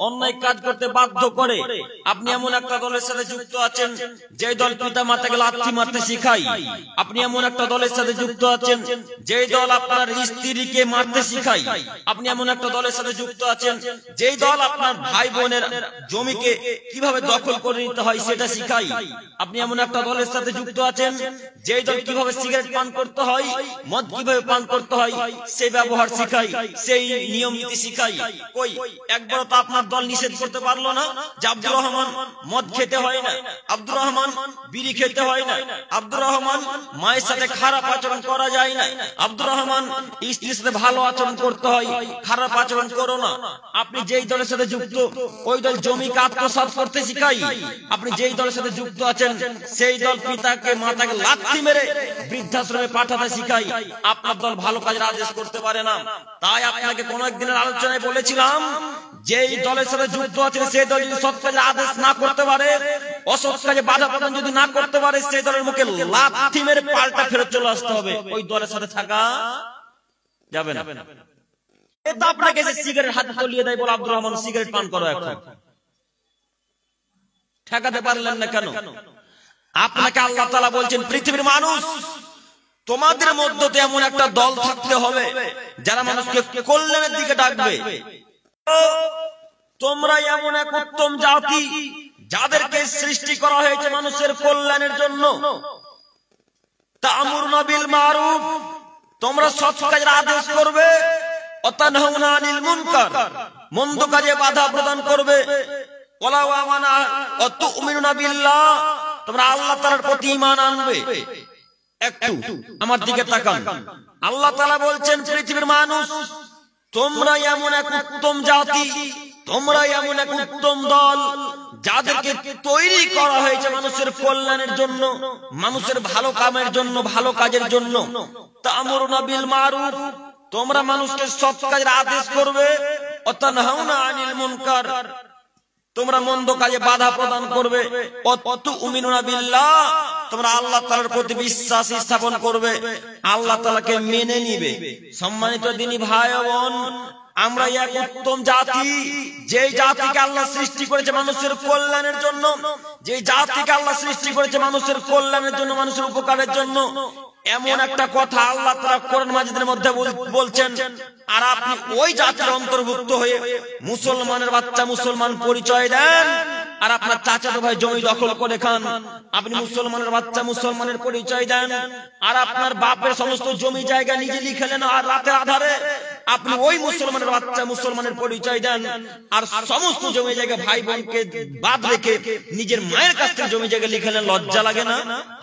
অন্যায় কাজ করতে বাধ্য করে। আপনি এমন একটা দলের সাথে যুক্ত আছেন যে দল পিতা মাতাকে লাথি মারতে শিখায়। আপনি এমন একটা দলের সাথে যুক্ত আছেন যে দল আপনার স্ত্রীকে মারতে শিখায়। আপনি এমন একটা দলের সাথে যুক্ত আছেন যে দল আপনার ভাই বোনের জমিকে কিভাবে দখল করে নিতে হয় সেটা শিখায়। আপনি এমন একটা দলের সাথে যুক্ত আছেন যে দল কিভাবে সিগারেট পান করতে হয়, মদ কিভাবে পান করতে হয় সেই ব্যবহার শিখায়, সেই নিয়ম নীতি শিখায়। কই একবার তো আপনার দল নিষেধ করতে পারলো না যে আব্দুর রহমান মদ খেতে হয় না, আব্দুর রহমান বিড়ি খেতে হয় না, আব্দুর রহমান মায়ের সাথে খারাপ আচরণ করা যায় না, আব্দুর রহমান স্ত্রীর সাথে ভালো আচরণ করতে হয়, খারাপ আচরণ করো না। আপনি যেই দলের সাথে যুক্ত ওই দল জমিকে আত্মসাৎ করতে শিখাই। আপনি যেই দলের সাথে যুক্ত আছেন সেই দল পিতাকে মাতাকে লাথি মেরে বৃদ্ধাশ্রমে পাঠাতে শিখাই। আপনার দল ভালো কাজের আদেশ করতে পারে না। তাই আপনাকে কোনো একদিনের আলোচনায় বলেছিলাম যেই দলের সাথে যুক্ত আছেন সেই দল যদি সৎ কাজের আদেশ না করতে পারে, অসৎ কাজে বাধা প্রদান যদি না করতে পারে, সেই দলের মুখে লাথি মেরে পাল্টা ফেরত চলে আসতে হবে। ওই দলের সাথে থাকা যাবে না। এটা আপনাকে যে সিগারেট হাতে তলিয়ে দেয় বলে আব্দুর রহমান সিগারেট পান করো, এখন ঠেকাতে পারলেন না কেন? আপনাকে আল্লাহ তাআলা বলছেন পৃথিবীর মানুষ তোমাদের মধ্যে এমন একটা দল থাকতে হবে যারা মানুষকে কল্যাণের দিকে ডাকবে। তোমরা এমন এক উত্তম জাতি যাদেরকে সৃষ্টি করা হয়েছে মানুষের কল্যাণের জন্য। তা'মুরুনা বিল মারুফ, তোমরা সৎ কাজের আদেশ করবে, ওয়া তানহাউনা আনিল মুনকার, মন্দ কাজে বাধা প্রদান করবে, ওয়ালা আমানা ওয়া তু'মিনুনা বিল্লাহ, তোমরা আল্লাহ তাআলার প্রতি ঈমান আনবে। একটু আমার দিকে তাকান। আল্লাহ তাআলা বলছেন পৃথিবীর মানুষ তোমরা এমন এক উত্তম জাতি, তোমরা এমন এক উত্তম দল যাদেরকে তৈরি করা হয়েছে মানুষের কল্যাণের জন্য, মানুষের ভালো কামের জন্য, ভালো কাজের জন্য। তা'মুরুনা বিল মারুফ, তোমরা মানুষকে সৎ কাজের আদেশ করবে, ওয়া তানহাউনা আনিল মুনকার, তোমরা মন্দ কাজে বাধা প্রদান করবে, ওয়া তু'মিনুনা বিল্লাহ, তোমরা আল্লাহ তাআলার প্রতি বিশ্বাস স্থাপন করবে, আল্লাহ তাআলাকে মেনে নিবে। সম্মানিত দিনী ভাই ও বোন, আমরা এক উত্তম জাতি, যে জাতিকে আল্লাহ সৃষ্টি করেছে মানুষের কল্যাণের জন্য, যে জাতিকে আল্লাহ সৃষ্টি করেছে মানুষের কল্যাণের জন্য, মানুষের উপকারের জন্য। এমন একটা কথা আল্লাহ তাআলা কোরআন মাজিদের মধ্যে বলছেন, আর আপনি ওই জাতির অন্তর্ভুক্ত হয়ে মুসলমানের বাচ্চা মুসলমান পরিচয় দেন, আর আপনার চাচাতো ভাই জমি দখল করে খান। আপনি মুসলমানের বাচ্চা মুসলমানের পরিচয় দেন, আর আপনার বাপের সমস্ত জমি জায়গা নিজে লিখে নেন, আর রাতের আধারে আপনি ওই মুসলমানের বাচ্চা মুসলমানের পরিচয় দেন, আর সমস্ত জমি জায়গা ভাই বোনকে বাদ রেখে নিজের মায়ের কাছ থেকে জমি জায়গা লিখে নেন। লজ্জা লাগে না?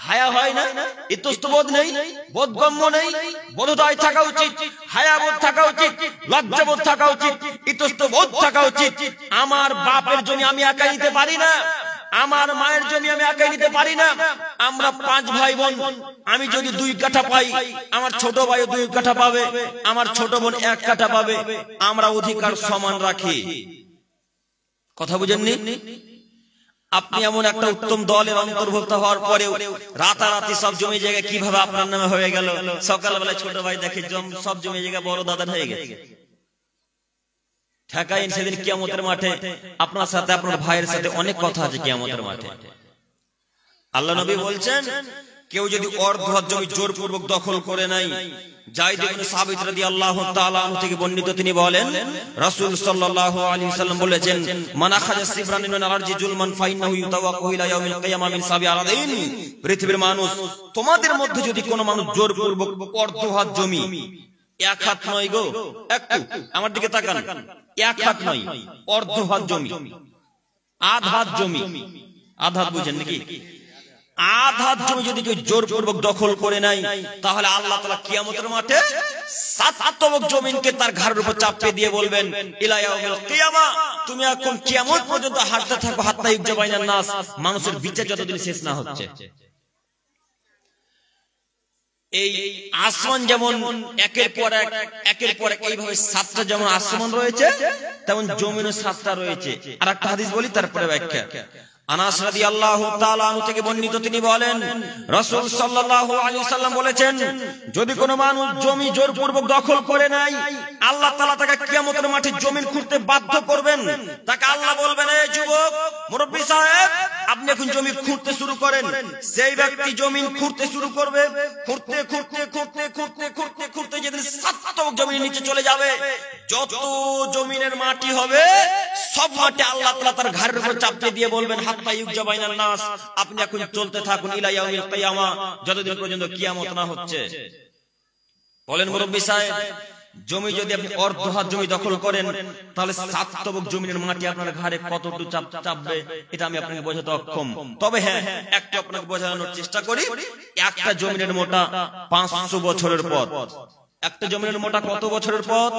হায়া হয় না? ইতস্তবোধ নেই? বোধগম্য নেই? বোধোদয় থাকা উচিত, হায়াবোধ থাকা উচিত, লজ্জাবোধ থাকা উচিত, ইতস্তবোধ থাকা উচিত। আমার বাপের জমি আমি একাই নিতে পারি না, আমার মায়ের জমি আমি একাই নিতে পারি না। আমরা 5 ভাই বোন, আমি যদি 2 কাঠা পাই, আমার ছোট ভাই 2 কাঠা পাবে, আমার ছোট বোন 1 কাঠা পাবে। আমরা অধিকার সমান রাখি। কথা বুঝেননি? আপনি এমন একটা উত্তম দলের অন্তর্ভুক্ত হওয়ার পরেও রাতারাতি সব জমি জায়গা কিভাবে আপনার নামে হয়ে গেল? সকালবেলা ছোট ভাই দেখে সব জমি জায়গা বড় দাদার হয়ে গেছে। ঠেকাইন সেদিন কিয়ামতের মাঠে আপনার সাথে আপনার ভাইয়ের সাথে অনেক কথা আছে কিয়ামতের মাঠে। আল্লাহ নবী বলছেন কেউ যদি অর্ধ জমি জোরপূর্বক দখল করে নাই, যায়েদ ইবনে সাবিত রাদিয়াল্লাহু তাআলা আনহু থেকে বর্ণিত, তিনি বলেন রাসূল সাল্লাল্লাহু আলাইহি ওয়াসাল্লাম বলেছেন, মান আখাযা সিবরান মিন আল-আরজি জুলমান ফাইন্নাহু ইউতাওয়াক্কাহু ইলা ইয়াউমিল কিয়ামাহ মিন সাবি আরাদিন। পৃথিবীর মানুষ তোমাদের মধ্যে যদি কোনো মানুষ জোরপূর্বক অর্ধ হাত জমি, 1 হাত নয় গো, একটু আমার দিকে তাকান, 1 হাত নয়, অর্ধ হাত জমি, আধা হাত জমি, আধা হাত বুঝেন নাকি? আধা জমি যদি কেউ জোরপূর্বক দখল করে নাই, তাহলে আল্লাহ তাআলা কিয়ামতের মাঠে 7 তবক জমিনকে তার ঘাড়ের উপর চাপিয়ে দিয়ে বলবেন, ইলা ইয়াউমিল কিয়ামাহ, তুমি এখন কিয়ামত পর্যন্ত হাঁটতে থাকো, হাত্তা ইউজা বাইনান নাস, মানুষের বিচার যতদিন শেষ না হচ্ছে। এই আসমান যেমন একের পর এক এইভাবে 7টা যেমন আসমান রয়েছে, তেমন জমিনও 7টা রয়েছে। আর একটা হাদিস বলি তারপরে ব্যাখ্যা। আনাস রাদিয়াল্লাহু তাআলা আনহু থেকে বর্ণিত, তিনি বলেন রাসূল সাল্লাল্লাহু আলাইহি ওয়াসাল্লাম বলেছেন, যদি কোনো মানুষ জমি জোরপূর্বক দখল করে নেয়, আল্লাহ তাআলা তাকে কিয়ামতের মাঠে জমি খুঁড়তে বাধ্য করবেন। তাকে আল্লাহ বলবেন, এই যুবক, মুরব্বি সাহেব, আপনি এখন জমি খুঁড়তে শুরু করেন। সেই ব্যক্তি জমি খুঁড়তে শুরু করবে, খুঁড়তে খুঁড়তে খুঁড়তে খুঁড়তে খুঁড়তে খুঁড়তে যেদিন 7 তবক জমির নিচে চলে যাবে, যত জমিনের মাটি হবে সব মাটি আল্লাহ তাআলা তার ঘাড়ের উপর চাপিয়ে দিয়ে বলবেন, হাত্তা ইউজা বাইনান নাস, আপনি এখন চলতে থাকুন ইলা ইয়াউমিল কিয়ামা, যতদিন পর্যন্ত কিয়ামত না হচ্ছে। বলেন মুরব্বি সাহেব, জমি যদি আপনি অর্ধ হাত জমি দখল করেন, তাহলে 7 তবক জমির মাটি আপনার ঘাড়ে কতটুকু চাপবে, এটা আমি আপনাকে বোঝাতে অক্ষম। তবে হ্যাঁ, একটা আপনাকে বোঝানোর চেষ্টা করি, একটা জমির মোটা 500 বছরের পথ। একটা জমির মোটা কত বছরের পথ?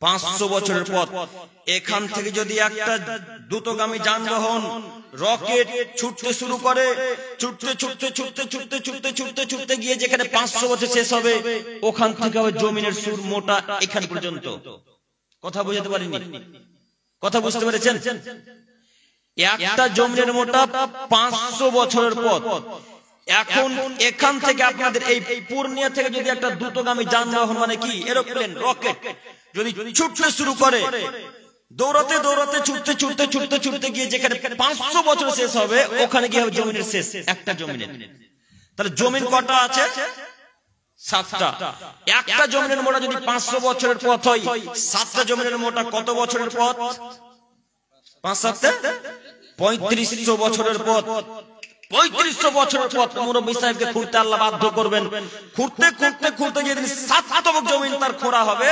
500 বছরের পথ। এখান থেকে যদি একটা দ্রুতগামী যানবাহন রকেট ছুটতে শুরু করে, ছুটতে ছুটতে ছুটতে ছুটতে ছুটতে ছুটতে ছুটতে গিয়ে যেখানে 500 বছর শেষ হবে, ওখান থেকে হবে জমিনের সুর মোটা এখান পর্যন্ত। কথা বুঝতে পারিনি? কথা বুঝতে পেরেছেন? একটা জমিনের মোটা 500 বছরের পথ। এখন এখান থেকে আপনাদের এই পূর্ণিয়া থেকে যদি একটা দ্রুতগামী যানবাহন, মানে কি এরোপ্লেন, রকেট যদি ছুটতে শুরু করে, দৌড়াতে দৌড়াতে ছুটতে ছুটতে ছুটতে ছুটতে গিয়ে যেখানে 500 বছর শেষ হবে, ওখানে গিয়ে হবে জমিনের শেষ, একটা জমিনের। তাহলে জমিন কটা আছে? 7টা। একটা জমিনের মোটা যদি 500 বছরের পথ হয়, 7টা জমিনের মোটা কত বছরের পথ? 5-7 3500 বছরের পথ। 3500 বছরের পথ মুরব্বি সাহেবকে খুঁড়তে আল্লাহ বাধ্য করবেন। খুঁড়তে খুঁড়তে খুঁড়তে যেদিন 7 তবক জমিন তার খোঁড়া হবে,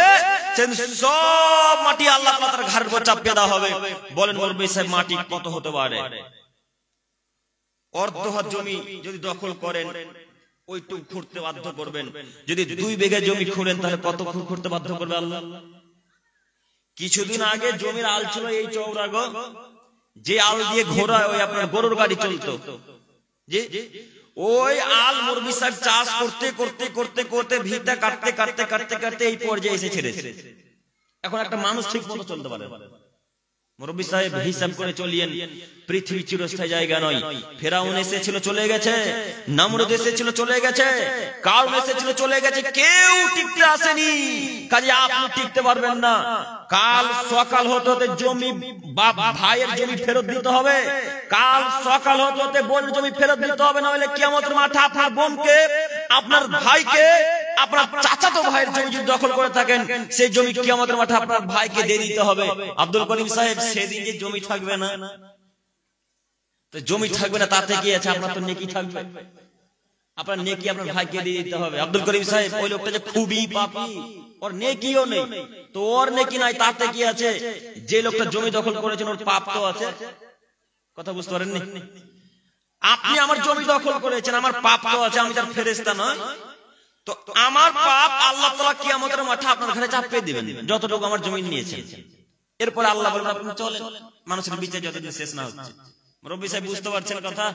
সেদিন সব মাটি আল্লাহ তাআলা তার ঘাড়ের উপর চাপিয়ে দেওয়া হবে। বলেন মুরব্বি সাহেব, মাটি কত হতে পারে? অর্ধ হাত জমি যদি দখল করেন, ওইটুকু খুঁড়তে বাধ্য করবেন। যদি 2 বিঘা জমি খুঁড়েন, তাহলে কত খুঁড়তে বাধ্য করবে আল্লাহ? কিছুদিন আগে জমির আল ছিল এই চওড়া গো, যে আল দিয়ে ঘোড়ায় ওই আপনার গরুর গাড়ি চলতো, যে ওই আল মুরব্বি সাহেব চাষ করতে করতে করতে করতে ভিটা কাটতে কাটতে কাটতে কাটতে এই পর্যায়ে এসে ছেড়েছে। এখন একটা মানুষ ঠিক মতো চলতে পারে? মুরব্বি সাহেব হিসাব করে চলিয়েন, পৃথিবী চিরস্থায়ী জায়গা নয়। ফেরাউন এসেছিল, চলে গেছে। নমরুদ এসেছিল, চলে গেছে। কারুন এসেছিল, চলে গেছে। কেউ টিকতে আসেনি, কাজে আপনি টিকতে পারবেন না। কাল সকাল হতে হতে জমি ভাইয়ের জমি ফেরত দিতে হবে। কাল সকাল হতে হতে বোনের জমি ফেরত দিতে হবে, না হলে কিয়ামতের মাঠে আপনার বোনকে, আপনার ভাইকে, আপনার চাচাতো ভাইয়ের জমি যদি দখল করে থাকেন, সেই জমি কিয়ামতের মাঠে আপনার ভাইকে দিয়ে দিতে হবে। আব্দুল করিম সাহেব, সেদিন যে জমি থাকবে না, তো জমি থাকবে না তাতে কি আছে? আপনার তো নেকি থাকবে, আপনার নেকি আপনার ভাইকে দিয়ে দিতে হবে। আব্দুল করিম সাহেব, ওই লোকটা যে খুবই পাপী, ওর নেকিও নেই, তো ওর নেকি নাই তাতে কি আছে? যে লোকটা জমি দখল করেছেন, ওর পাপ তো আছে। কথা বুঝতে পারেননি? আপনি আমার জমি দখল করেছেন, আমার পাপ তো আছে, আমি তার ফেরেশতা নয়? তো আমার পাপ আল্লাহ তাআলা কিয়ামতের মাঠে আপনার ঘরে চাপিয়ে দিবেন, যতটুকু আমার জমি নিয়েছেন। এরপরে আল্লাহ বলবেন, আপনি চলেন, মানুষের বিচার যতদিন শেষ না হচ্ছে। মুরব্বি সাহেব, বুঝতে পারছেন কথা?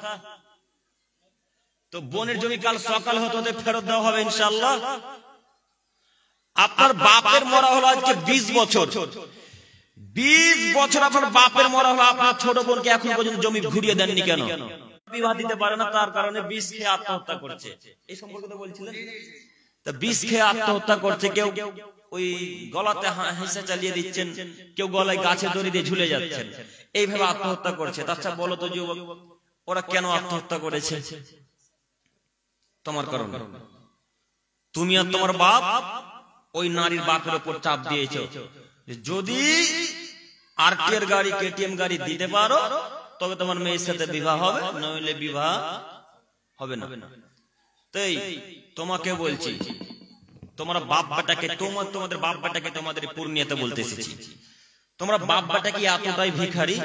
তো বোনের জমি কাল সকাল হতে হতে ফেরত দেওয়া হবে ইনশাআল্লাহ। আপনার বাপের মরা হলো আজকে 20 বছর। 20 বছর আপনার বাপের মরা হলো, আপনার ছোট বোনকে এখন পর্যন্ত জমি ঘুরিয়ে দেননি কেন? বিবাহ দিতে পারে না, তার কারণে বিষ খেয়ে আত্মহত্যা করছে। এই সম্পর্কে তো বলছিলেন। তা বিষ খেয়ে আত্মহত্যা করছে, কেউ ওই গলাতে হেসে চালিয়ে দিচ্ছেন, কেউ গলায় গাছে দড়ি দিয়ে ঝুলে যাচ্ছেন, এইভাবে আত্মহত্যা করছে। আচ্ছা বলো তো যুবক, ওরা কেন আত্মহত্যা করেছে? তোমার কারণে। তুমি আর তোমার বাপ ওই নারীর বাপের উপর চাপ দিয়েছো, যদি আরটিআর গাড়ি, কেটিএম গাড়ি দিতে পারো তবে তোমার মেয়ের সাথে বিবাহ হবে, নইলে বিবাহ হবে না। তাই তোমাকে বলছি, তোমরা বাপ বেটাকে, তোমাদের বাপ বেটাকে তোমাদের পূর্ণিয়াতে বলতে এসেছি, তোমরা বাপ বেটা কি এতটাই ভিখারি?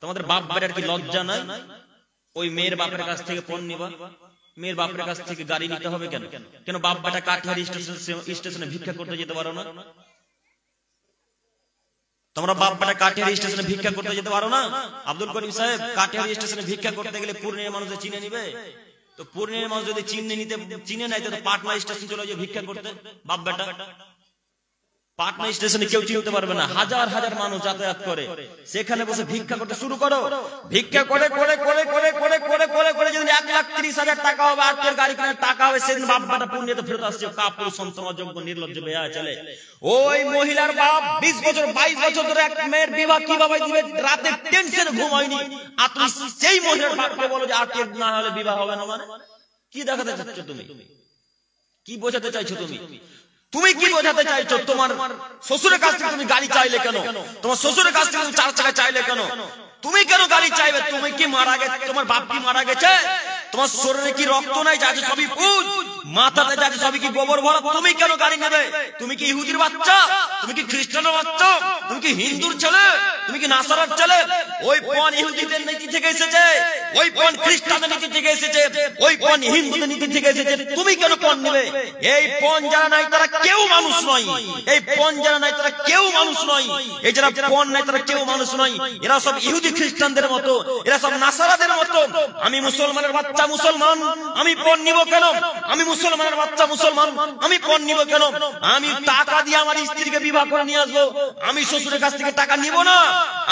তোমাদের বাপ বেটার কি লজ্জা নাই? ওই মেয়ের বাপের কাছ থেকে পণ নিবা, মেয়ের বাপের কাছ থেকে গাড়ি নিতে হবে কেন? কেন বাপ বেটা কাঠিয়ার স্টেশনে ভিক্ষা করতে যেতে পারো না? তোমরা বাপ বেটা কাঠিয়ার স্টেশনে ভিক্ষা করতে যেতে পারো না? আব্দুল করিম সাহেব, কাঠিয়ার স্টেশনে ভিক্ষা করতে গেলে পূর্ণিয়া মানুষে চিনে নিবে, তো পূর্ণিয়া মানুষ যদি চিনে নেয়, তো পাটনা স্টেশন চলে যাবে ভিক্ষা করতে বাপ বেটা। পাটনা স্টেশনে কেউ চিনতে পারবে না, হাজার হাজার মানুষ যাতায়াত করে, সেখানে বসে ভিক্ষা করতে শুরু করো। ভিক্ষা করে করে করে করে করে করে করে করে যেদিন 1,30,000 টাকা হবে, আটকের গাড়ি কেনার টাকা হবে, সেদিন বাপটা পুণ্যতে ফেরত আসছে। কাপুর সন্তান অযোগ্য নির্লজ্জ বেয়া চলে। ওই মহিলার বাপ 20 বছর 22 বছর ধরে এক মেয়ের বিবাহ কিভাবে দিবে রাতে টেনশনে ঘুম হয়নি, আর তুমি সেই মহিলার বাপকে বলো যে আটকের না হলে বিবাহ হবে না। মানে কি দেখাতে চাচ্ছ তুমি? কি বোঝাতে চাইছো তুমি? তুমি কি বোঝাতে চাইছো? তোমার শ্বশুরের কাছ থেকে তুমি গাড়ি চাইলে কেন? তোমার শ্বশুরের কাছ থেকে তুমি 4 চাকা চাইলে কেন? তুমি কেন গাড়ি চাইবে? তুমি কি মারা গেছে? তোমার বাপ কি মারা গেছে? তোমার শরীরে কি রক্ত নাই? যা আছে সবই পুজ, মাথাতে যা আছে সবই কি গোবর ভরা? তুমি কেন গাড়ি নেবে? তুমি কি ইহুদির বাচ্চা? তুমি কি খ্রিস্টানের বাচ্চা? তুমি কি হিন্দুর ছেলে? তুমি কি নাসারার ছেলে? ওই পণ ইহুদিদের নীতি থেকে এসেছে, ওই পণ খ্রিস্টানদের নীতি থেকে এসেছে, ওই পণ হিন্দুদের নীতি থেকে এসেছে। তুমি কেন পণ নেবে? এই পণ যারা নাই তারা কেউ মানুষ নয়। এই পণ যারা নাই তারা কেউ মানুষ নয়। এই যারা পণ নাই তারা কেউ মানুষ নয়। এরা সব ইহুদি খ্রিস্টানদের মতো, এরা সব নাসারাদের মতো। আমি মুসলমানের বাচ্চা মুসলমান, আমি পণ নিব কেন? আমি মুসলমানের বাচ্চা মুসলমান, আমি পণ নিব কেন? আমি টাকা দিয়ে আমার স্ত্রীকে বিবাহ করে নিয়ে আসবো, আমি শ্বশুরের কাছ থেকে টাকা নিব না।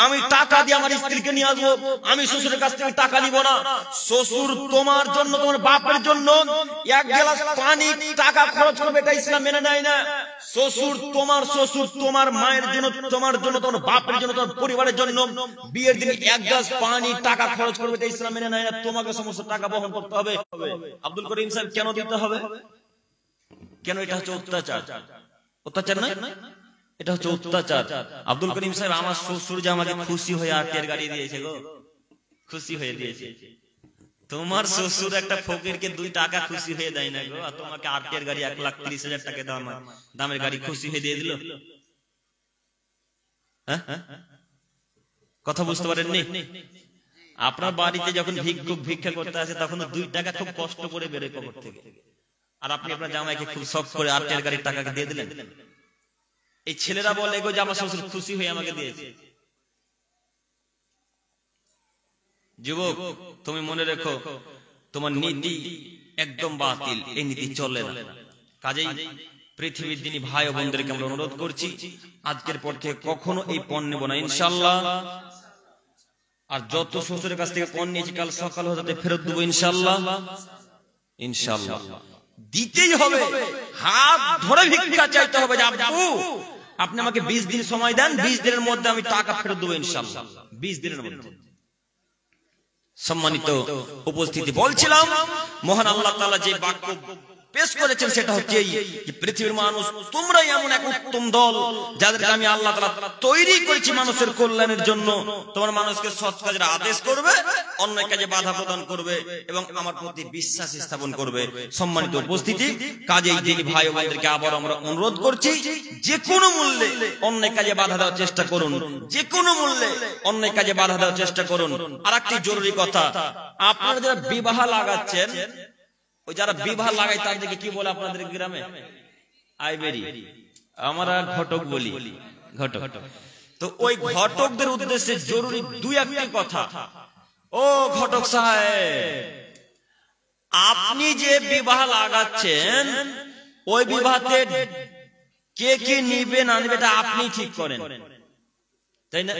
আমি টাকা দিয়ে আমার স্ত্রীকে নিয়ে আসবো, আমি শ্বশুরের কাছ থেকে টাকা নিব না। শ্বশুর তোমার জন্য, তোমার বাপের জন্য 1 গ্লাস পানি টাকা খরচ করবে, এটা ইসলাম মেনে নেয় না। শ্বশুর তোমার মায়ের জন্য, তোমার জন্য, তোমার বাপের জন্য, তোমার পরিবারের জন্য বিয়ের দিন 1 গ্লাস পানি টাকা খরচ করবে, এটা ইসলাম মেনে নেয় না। তোমাকে সমস্ত টাকা বহন করতে হবে। আব্দুল করিম সাহেব কেন দিতে হবে? কেন? এটা হচ্ছে অত্যাচার। অত্যাচার না, এটা হচ্ছে অত্যাচার। আব্দুল করিম সাহেব, আমার শ্বশুর যে আমাকে খুশি হয়ে আটের গাড়ি দিয়েছে গো, খুশি হয়ে দিয়েছে। তোমার শ্বশুর একটা ফকিরকে 2 টাকা খুশি হয়ে দেয় না গো, আর তোমাকে আটের গাড়ি 1,30,000 টাকা দামের গাড়ি খুশি হয়ে দিয়ে দিল। কথা বুঝতে পারেননি? আপনার বাড়িতে যখন ভিক্ষুক ভিক্ষা করতে আসে তখন 2 টাকা খুব কষ্ট করে বেরোয় পকেট থেকে, আর আপনি আপনার জামাইকে খুব শখ করে আটের গাড়ির টাকাকে দিয়ে দিলেন। এই ছেলেরা বলে গো যে আমার শ্বশুর খুশি হয়ে আমাকে দিয়েছে। যুবক, তুমি মনে রেখো, তোমার নীতি একদম বাতিল, এই নীতি চলে না। কাজেই পৃথিবীর দিনী ভাই ও বোনদেরকে আমরা অনুরোধ করছি, আজকের পর থেকে কখনো এই পণ নেব না ইনশাআল্লাহ। আর যত শ্বশুরের কাছ থেকে পণ নিয়েছি কাল সকাল হতে ফেরত দেবো ইনশাআল্লাহ। ইনশাআল্লাহ দিতেই হবে, হাত ধরে ভিক্ষা চাইতে হবে যে আব্বু আপনি আমাকে 20 দিন সময় দেন, 20 দিনের মধ্যে আমি টাকা ফেরত দেবো ইনশাআল্লাহ। 20 দিনের মধ্যে। সম্মানিত উপস্থিতি, বলছিলাম মহান আল্লাহ তাআলা যে বাক্য পেশ করেছেন সেটা হচ্ছে এই যে পৃথিবীর মানুষ তোমরাই এমন এক উত্তম দল যাদেরকে আমি আল্লাহ তাআলা তৈরি করেছি মানুষের কল্যাণের জন্য। তোমার মানুষকে সৎ কাজের আদেশ করবে, অন্যায় কাজে বাধা প্রদান করবে এবং আমার প্রতি বিশ্বাস স্থাপন করবে। সম্মানিত উপস্থিতি, কাজেই যিনি ভাই ও বোনদেরকে আবার আমরা অনুরোধ করছি, যে কোনো মূল্যে অন্যায় কাজে বাধা দেওয়ার চেষ্টা করুন, যে কোনো মূল্যে অন্যায় কাজে বাধা দেওয়ার চেষ্টা করুন। আর একটি জরুরি কথা, আপনারা যারা বিবাহ লাগাচ্ছেন, ওই যারা বিবাহ লাগায় তাদেরকে কি বলে আপনাদের গ্রামে? আইবেরি, আমরা ঘটক বলি, ঘটক। তো ওই ঘটকদের উদ্দেশ্যে জরুরি 2-1টি কথা। ও ঘটক সাহেব, আপনি যে বিবাহ লাগাচ্ছেন ওই বিবাহতে কে কে নিবে না নিবে এটা আপনি ঠিক করেন, তাই না?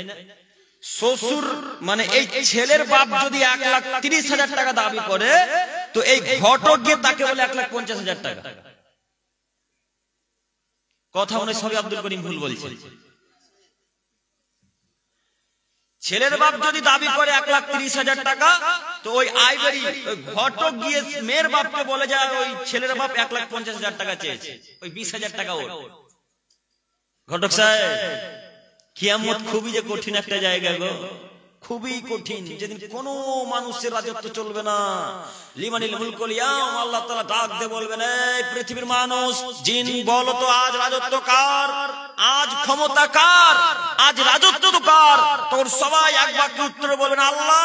শ্বশুর মানে এই ছেলের বাপ যদি 1,30,000 টাকা দাবি করে, তো এই ঘটক গিয়ে তাকে বলে 1,50,000 টাকা। কথা মনে সবই আব্দুল করিম ভুল বলছে। ছেলের বাপ যদি দাবি করে 1,30,000 টাকা, তো ওই আইবেরি ওই ঘটক গিয়ে মেয়ের বাপকে বলে যায় ওই ছেলের বাপ 1,50,000 টাকা চেয়েছে, ওই 20,000 টাকা ওর। ঘটক সাহেব, কিয়ামত খুবই যে কঠিন একটা জায়গা গো, খুবই কঠিন। যেদিন কোন মানুষের রাজত্ব চলবে না, লিমানিল মুলকুল ইয়াউম, আল্লাহ তাআলা ডাক দিয়ে বলবেন, এই পৃথিবীর মানুষ জিন বলো তো আজ রাজত্ব কার, আজ ক্ষমতা কার, আজ রাজত্ব তো কার? তখন সবাই এক বাক্যে উত্তরে বলবেন আল্লাহ,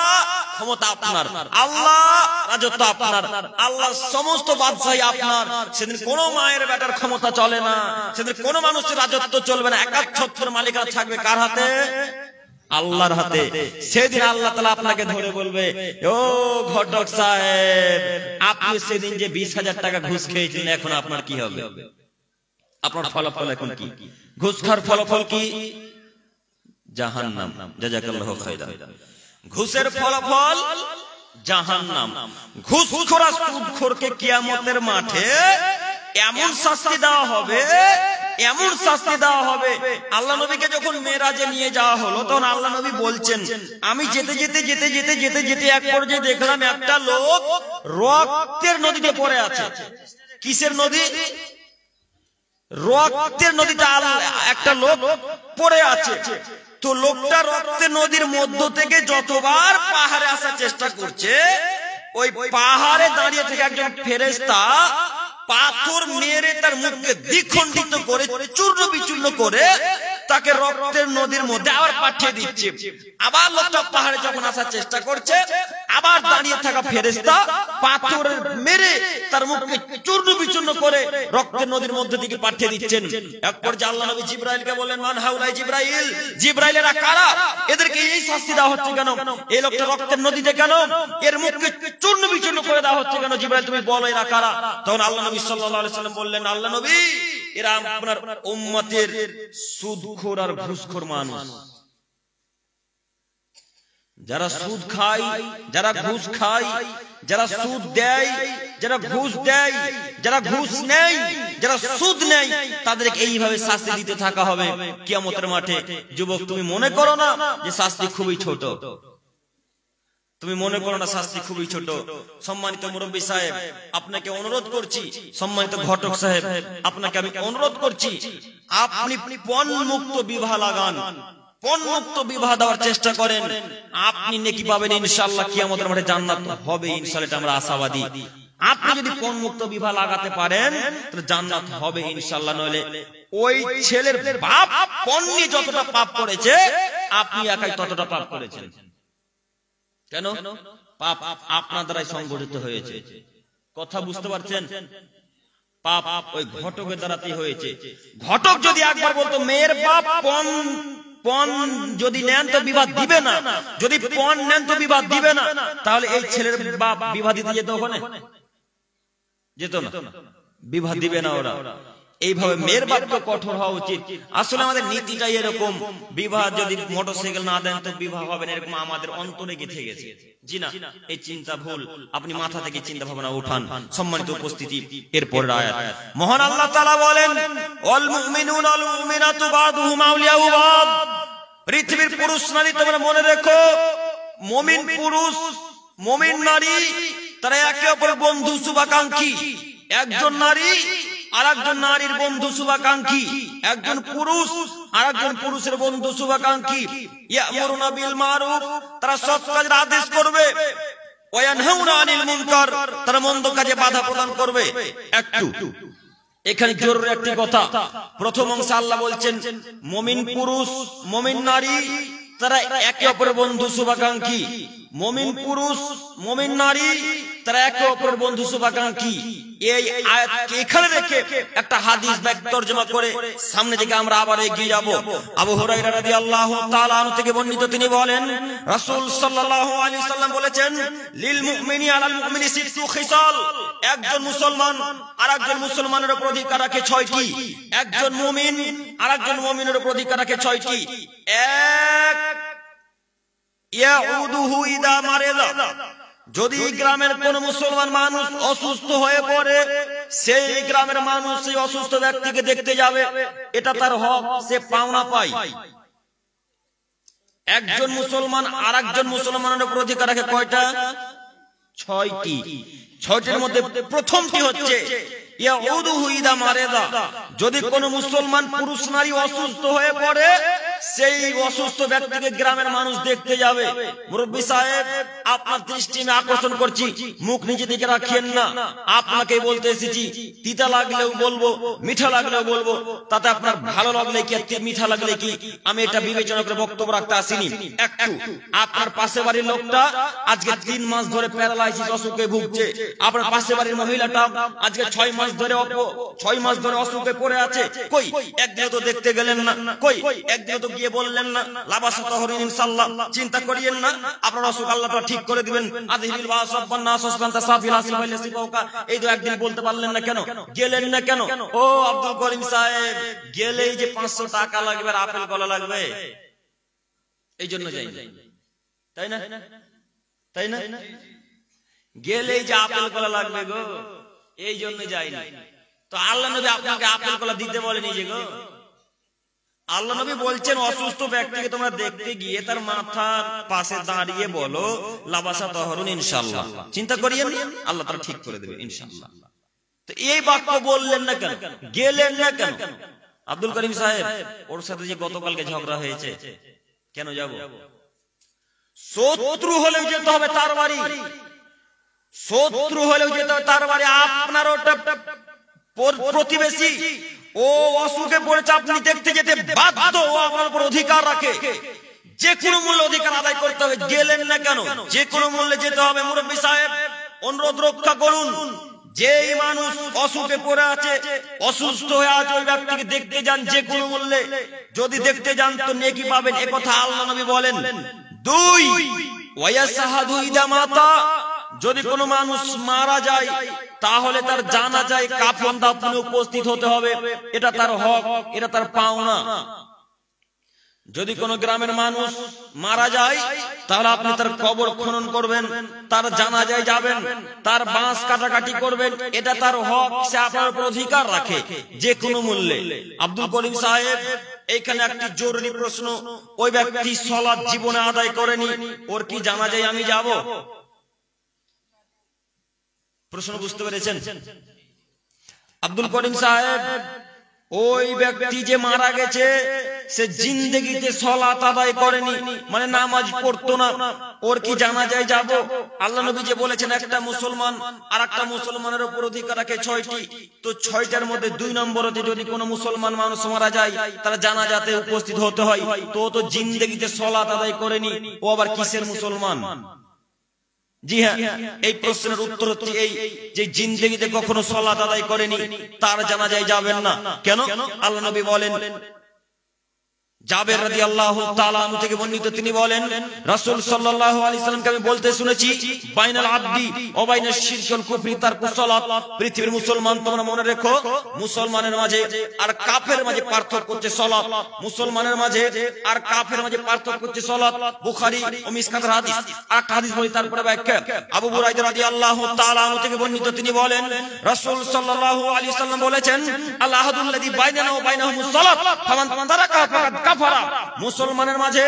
ক্ষমতা আপনার, আল্লাহ রাজত্ব আপনার, আল্লাহ সমস্ত বাদশাহী আপনার। সেদিন কোন মায়ের বেটার ক্ষমতা চলে না, সেদিন কোন মানুষের রাজত্ব চলবে না, একাচ্ছত্রের মালিকানা থাকবে কার হাতে? আল্লাহর হাতে। সেদিন আল্লাহ তাআলা আপনাকে ধরে বলবে, ও ঘটক সাহেব, আপনি সেদিন যে 20,000 টাকা ঘুষ খেয়েছিলেন, এখন আপনার কি হবে? আপনার ফলাফল এখন কি? ঘুষ খাওয়ার ফলাফল কি? জাহান্নাম। জাযাকাল্লাহু খায়রান। ঘুষের ফলাফল জাহান্নাম। ঘুষখোর আর সুদখোরকে কিয়ামতের মাঠে এমন শাস্তি দেওয়া হবে, এমন শাস্তি দেওয়া হবে। আল্লাহ নবীকে যখন মেরাজে নিয়ে যাওয়া হলো তখন আল্লাহ নবী বলছেন, আমি যেতে যেতে যেতে যেতে যেতে যেতে এক পর্যায়ে দেখলাম একটা লোক রক্তের নদীতে পড়ে আছে। কিসের নদী? রক্তের নদীতে একটা লোক পড়ে আছে। তো লোকটা রক্তের নদীর মধ্য থেকে যতবার পাহাড়ে আসার চেষ্টা করছে, ওই পাহাড়ে দাঁড়িয়ে থেকে একজন ফেরেশতা পাথর মেরে তার মুখকে দ্বিখণ্ডিত করে চূর্ণ বিচূর্ণ করে তাকে রক্তের নদীর মধ্যে আবার পাঠিয়ে দিচ্ছে। আবার লোকটা পাহাড়ে যখন আসার চেষ্টা করছে, আবার দাঁড়িয়ে থাকা ফেরেশতা পাথর মেরে তার মুখকে চূর্ণ বিচূর্ণ করে রক্তের নদীর মধ্যে থেকে পাঠিয়ে দিচ্ছেন। এক পর্যায়ে আল্লাহ নবী জিবরাইলকে বললেন, মান হাউলাই জিবরাইল, জিবরাইলেরা কারা? এদেরকে এই শাস্তি দেওয়া হচ্ছে কেন? এই লোকটা রক্তের নদীতে কেন? এর মুখকে চূর্ণ বিচূর্ণ করে দেওয়া হচ্ছে কেন? জিবরাইল তুমি বলো এরা কারা? তখন আল্লাহ নবী সাল্লাল্লাহু আলাইহি সাল্লাম বললেন, আল্লাহ নবী, এরা আপনার উম্মতের সুদখোর আর ঘুষখোর মানুষ। যারা সুদ খায়, যারা ঘুষ খায়, যারা সুদ দেয়, যারা ঘুষ দেয়, যারা ঘুষ নেয়, যারা সুদ নেয়, তাদেরকে এইভাবে শাস্তি দিতে থাকা হবে কিয়ামতের মাঠে। যুবক, তুমি মনে করো না যে শাস্তি খুবই ছোট? তুমি মনে করো না শাস্তি খুবই ছোট? সম্মানিত মুরব্বী সাহেব, আপনাকে অনুরোধ করছি, সম্মানিত ঘটক সাহেব, আপনাকে আমি অনুরোধ করছি, আপনি পণ মুক্ত বিবাহ লাগান, পণ মুক্ত বিবাহ দেওয়ার চেষ্টা করেন, আপনি নেকি পাবেন ইনশাআল্লাহ। কিয়ামতের মাঠে জান্নাত হবে ইনশাআল্লাহ, এটা আমরা আশাবাদী। আপনি যদি পণ মুক্ত বিবাহ লাগাতে পারেন তাহলে জান্নাত হবে ইনশাআল্লাহ। নইলে ওই ছেলের বাপ পণ নিয়ে যতটা পাপ করেছে, আপনি একাই ততটা পাপ করেছেন। কেন? পাপ আপনার দ্বারাই সংগঠিত হয়েছে। কথা বুঝতে পারছেন? পাপ ওই ঘটকের দ্বারাতেই হয়েছে। ঘটক যদি একবার বলতো মেয়ের বাপ পণ যদি নেন তো বিবাহ দিবে না, যদি পণ নেন তো বিবাহ দিবে না, তাহলে এই ছেলের বাপ বিবাহ দিতে যেত? ওখানে যেত না, বিবাহ দিবে না ওরা। এইভাবে মেয়ের বাপকে কঠোর হওয়া উচিত। আসলে আমাদের নীতিটাই এরকম, বিবাহ যদি মোটরসাইকেল না দেন তো বিবাহ হবে না, এরকম আমাদের অন্তরে গেঁথে গেছে। জি না, এই চিন্তা ভুল। আপনি মাথা থেকে চিন্তা ভাবনা উঠান। সম্মানিত উপস্থিতি, এরপরের আয়াত মহান আল্লাহ তাআলা বলেন, ওয়াল মুমিনুনা ওয়াল মুমিনাতু বাদুহুম আউলিয়াউ বাদ। পৃথিবীর পুরুষ নারী তোমরা মনে রেখো, মুমিন পুরুষ মুমিন নারী তারা একে অপরের বন্ধু শুভাকাঙ্ক্ষী। একজন নারী আর একজন নারীর বন্ধু শুভাকাঙ্ক্ষী, একজন পুরুষ আর একজন পুরুষের বন্ধু শুভাকাঙ্ক্ষী। ইয়ামুরুনা বিল মারুফ, তারা সৎ কাজের আদেশ করবে, ওয়া ইয়ানহাউনা আনিল মুনকার, তারা মন্দ কাজে বাধা প্রদান করবে। একটু এখানে জরুরি একটি কথা। প্রথম অংশে আল্লাহ বলছেন মুমিন পুরুষ মুমিন নারী তারা একে অপরের বন্ধু শুভাকাঙ্ক্ষী। মুমিন পুরুষ মুমিন নারী তারা একে অপরের বন্ধু শুভাকাঙ্ক্ষী। এই আয়াতকে এখানে রেখে একটা হাদিস তরজমা করে সামনে দিকে আমরা আবার এগিয়ে যাব। আবু হুরায়রা রাদিয়াল্লাহু তাআলা আনহু থেকে বর্ণিত, তিনি বলেন রাসূল সাল্লাল্লাহু আলাইহি সাল্লাম বলেছেন, লিল মুমিনি আলাল মুমিনি সিত্তু খিসাল। একজন মুসলমান আরেকজন মুসলমানের উপর অধিকার রাখে 6টি। একজন মুমিন আরেকজন মুমিনের উপর অধিকার রাখে 6টি। এক, ইয়াউদুহু ইদা মারিদা, যদি গ্রামের কোন মুসলমান মানুষ অসুস্থ হয়ে পড়ে, সেই গ্রামের মানুষ সেই অসুস্থ ব্যক্তিকে দেখতে যাবে, এটা তার হক, সে পাওনা পায়। একজন মুসলমান আর একজন মুসলমানের উপর অধিকার রাখে কয়টা? 6টি। 6টির মধ্যে প্রথমটি হচ্ছে ইয়াউদুহু ইদা মারিদা, যদি কোন মুসলমান পুরুষ নারী অসুস্থ হয়ে পড়ে, সেই অসুস্থ ব্যক্তিকে গ্রামের মানুষ দেখতে যাবে। মুরব্বী সাহেব, আপনার দৃষ্টি আমি আকর্ষণ করছি, মুখ নিচে দিকে রাখেন না। আপনাকে বলতে এসেছি, তিতা লাগলেও বলবো, মিঠা লাগলেও বলবো, তাতে আপনার ভালো লাগলে কি আর মিঠা লাগলে কি, আমি এটা বিবেচনা করে বক্তব্য রাখতে আসিনি। একটু আপনার পাশে বাড়ির লোকটা আজকে 3 মাস ধরে প্যারালাইসিস অসুখে ভুগছে, আপনার পাশে বাড়ির মহিলাটা আজকে 6 মাস ধরে অসুখে পড়ে আছে, কই একদিন তো দেখতে গেলেন না, কই একদিন তো গিয়ে বললেন না লাবাসা তাহরিন ইনশাআল্লাহ, চিন্তা করিয়েন না, আপনার অসুখ আল্লাহ তাআলা ঠিক করে দিবেন। আযহিল বাস রাব্বান নাস ওয়াসকান্তা সাফিল আসিল ওয়াইলাসি ফাওকা, এই তো একদিন বলতে পারলেন না কেন? গেলেন না কেন? ও আব্দুল করিম সাহেব, গেলেই যে 500 টাকা লাগবে আর আপেল কলা লাগবে, এই জন্য যাই, তাই না? তাই না? গেলেই যে আপেল কলা লাগবে গো, এই জন্য যাই না। তো আল্লাহ নবী আপনাকে আপেল কলা দিতে বলেনি যে গো। আল্লাহ নবী বলছেন অসুস্থ ব্যক্তিকে তোমরা দেখতে গিয়ে তার মাথার পাশে দাঁড়িয়ে বলো লাবাসা তাহরুন ইনশাআল্লাহ, চিন্তা করিয়েন না, আল্লাহ তাআলা ঠিক করে দেবে ইনশাআল্লাহ। তো এই বাক্য বললেন না কেন? গেলেন না কেন? আব্দুল করিম সাহেব, ওর সাথে যে গতকালকে ঝগড়া হয়েছে, কেন যাব? শত্রু হলেও যেতে হবে তার বাড়ি, শত্রু হলেও যেতে হবে তার বাড়ি। আপনার ওটা প্রতিবেশী, ও অসুখে পড়েছে, আপনি দেখতে যেতে বাধ্য, ও আপনার উপর অধিকার রাখে, যে কোনো মূল্যে অধিকার আদায় করতে হবে। গেলেন না কেন? যে কোনো মূল্যে যেতে হবে। মুরব্বী সাহেব, অনুরোধ রক্ষা করুন, যেই মানুষ অসুখে পড়ে আছে, অসুস্থ হয়ে আছে, ওই ব্যক্তিকে দেখতে যান যে কোনো মূল্যে। যদি দেখতে যান তো নেকি পাবেন, এ কথা আল্লাহ নবী বলেন। 2, ওয়ায়াসাহাদু ইদা মাতা, যদি কোনো মানুষ মারা যায় তাহলে তার জানাজায় কাফন দাফনে উপস্থিত হতে হবে, এটা তার হক, এটা তার পাওনা। যদি কোনো গ্রামের মানুষ মারা যায় তাহলে আপনি তার কবর খনন করবেন, তার জানাজায় যাবেন, তার বাঁশ কাটাকাটি করবেন, এটা তার হক, সে আপনার উপর অধিকার রাখে যে কোনো মূল্যে। আব্দুল করিম সাহেব, এইখানে একটি জরুরি প্রশ্ন, ওই ব্যক্তি সালাত জীবনে আদায় করেনি, ওর কি জানাজায় আমি যাব? প্রশ্ন বুঝতে পেরেছেন? আব্দুল করিম সাহেব, ওই ব্যক্তি যে মারা গেছে সে জিন্দেগিতে সালাত আদায় করেনি, মানে নামাজ পড়তো না, ওর কি জানাজায় যাব? আল্লাহ নবী যে বলেছেন একটা মুসলমান আর একটা মুসলমানের উপর অধিকার রাখে 6টি, তো 6টার মধ্যে 2 নম্বরতে যদি কোনো মুসলমান মানুষ মারা যায় তার জানাজাতে উপস্থিত হতে হয়, তো তো জিন্দেগিতে সালাত আদায় করেনি, ও আবার কিসের মুসলমান? জি হ্যাঁ, এই প্রশ্নের উত্তর হচ্ছে এই যে জিন্দেগিতে কখনো সালাত আদায় করেনি তার জানাজায় যাবেন না। কেন? আল্লাহ নবী বলেন, জাবের রাদিয়াল্লাহু তাআলা আনহু থেকে বর্ণিত, তিনি বলেন রাসূল সাল্লাল্লাহু আলাইহি সাল্লামকে আমি বলতে শুনেছি, বাইনাল আবদি ওয়া বাইনাশ শিরকি ওয়াল কুফরি তারকুস সালাত। পৃথিবীর মুসলমান, তোমরা মনে রেখো, মুসলমানের মাঝে আর কাফের মাঝে পার্থক্য হচ্ছে সালাত। মুসলমানের মাঝে আর কাফের মাঝে পার্থক্য হচ্ছে সালাত। বুখারী ও মিসকাতের হাদিস। আর একটা হাদিস বলি, তারপরে ব্যাখ্যা। আবু হুরায়রা রাদিয়াল্লাহু তাআলা আনহু থেকে বর্ণিত, তিনি বলেন রাসূল সাল্লাল্লাহু আলাইহি সাল্লাম বলেছেন, আল আহাদুল্লাযী বাইনানা ওয়া বাইনাহুমুস সালাত ফামান তারাকা ফাকাদ কাফারা। মুসলমানের মাঝে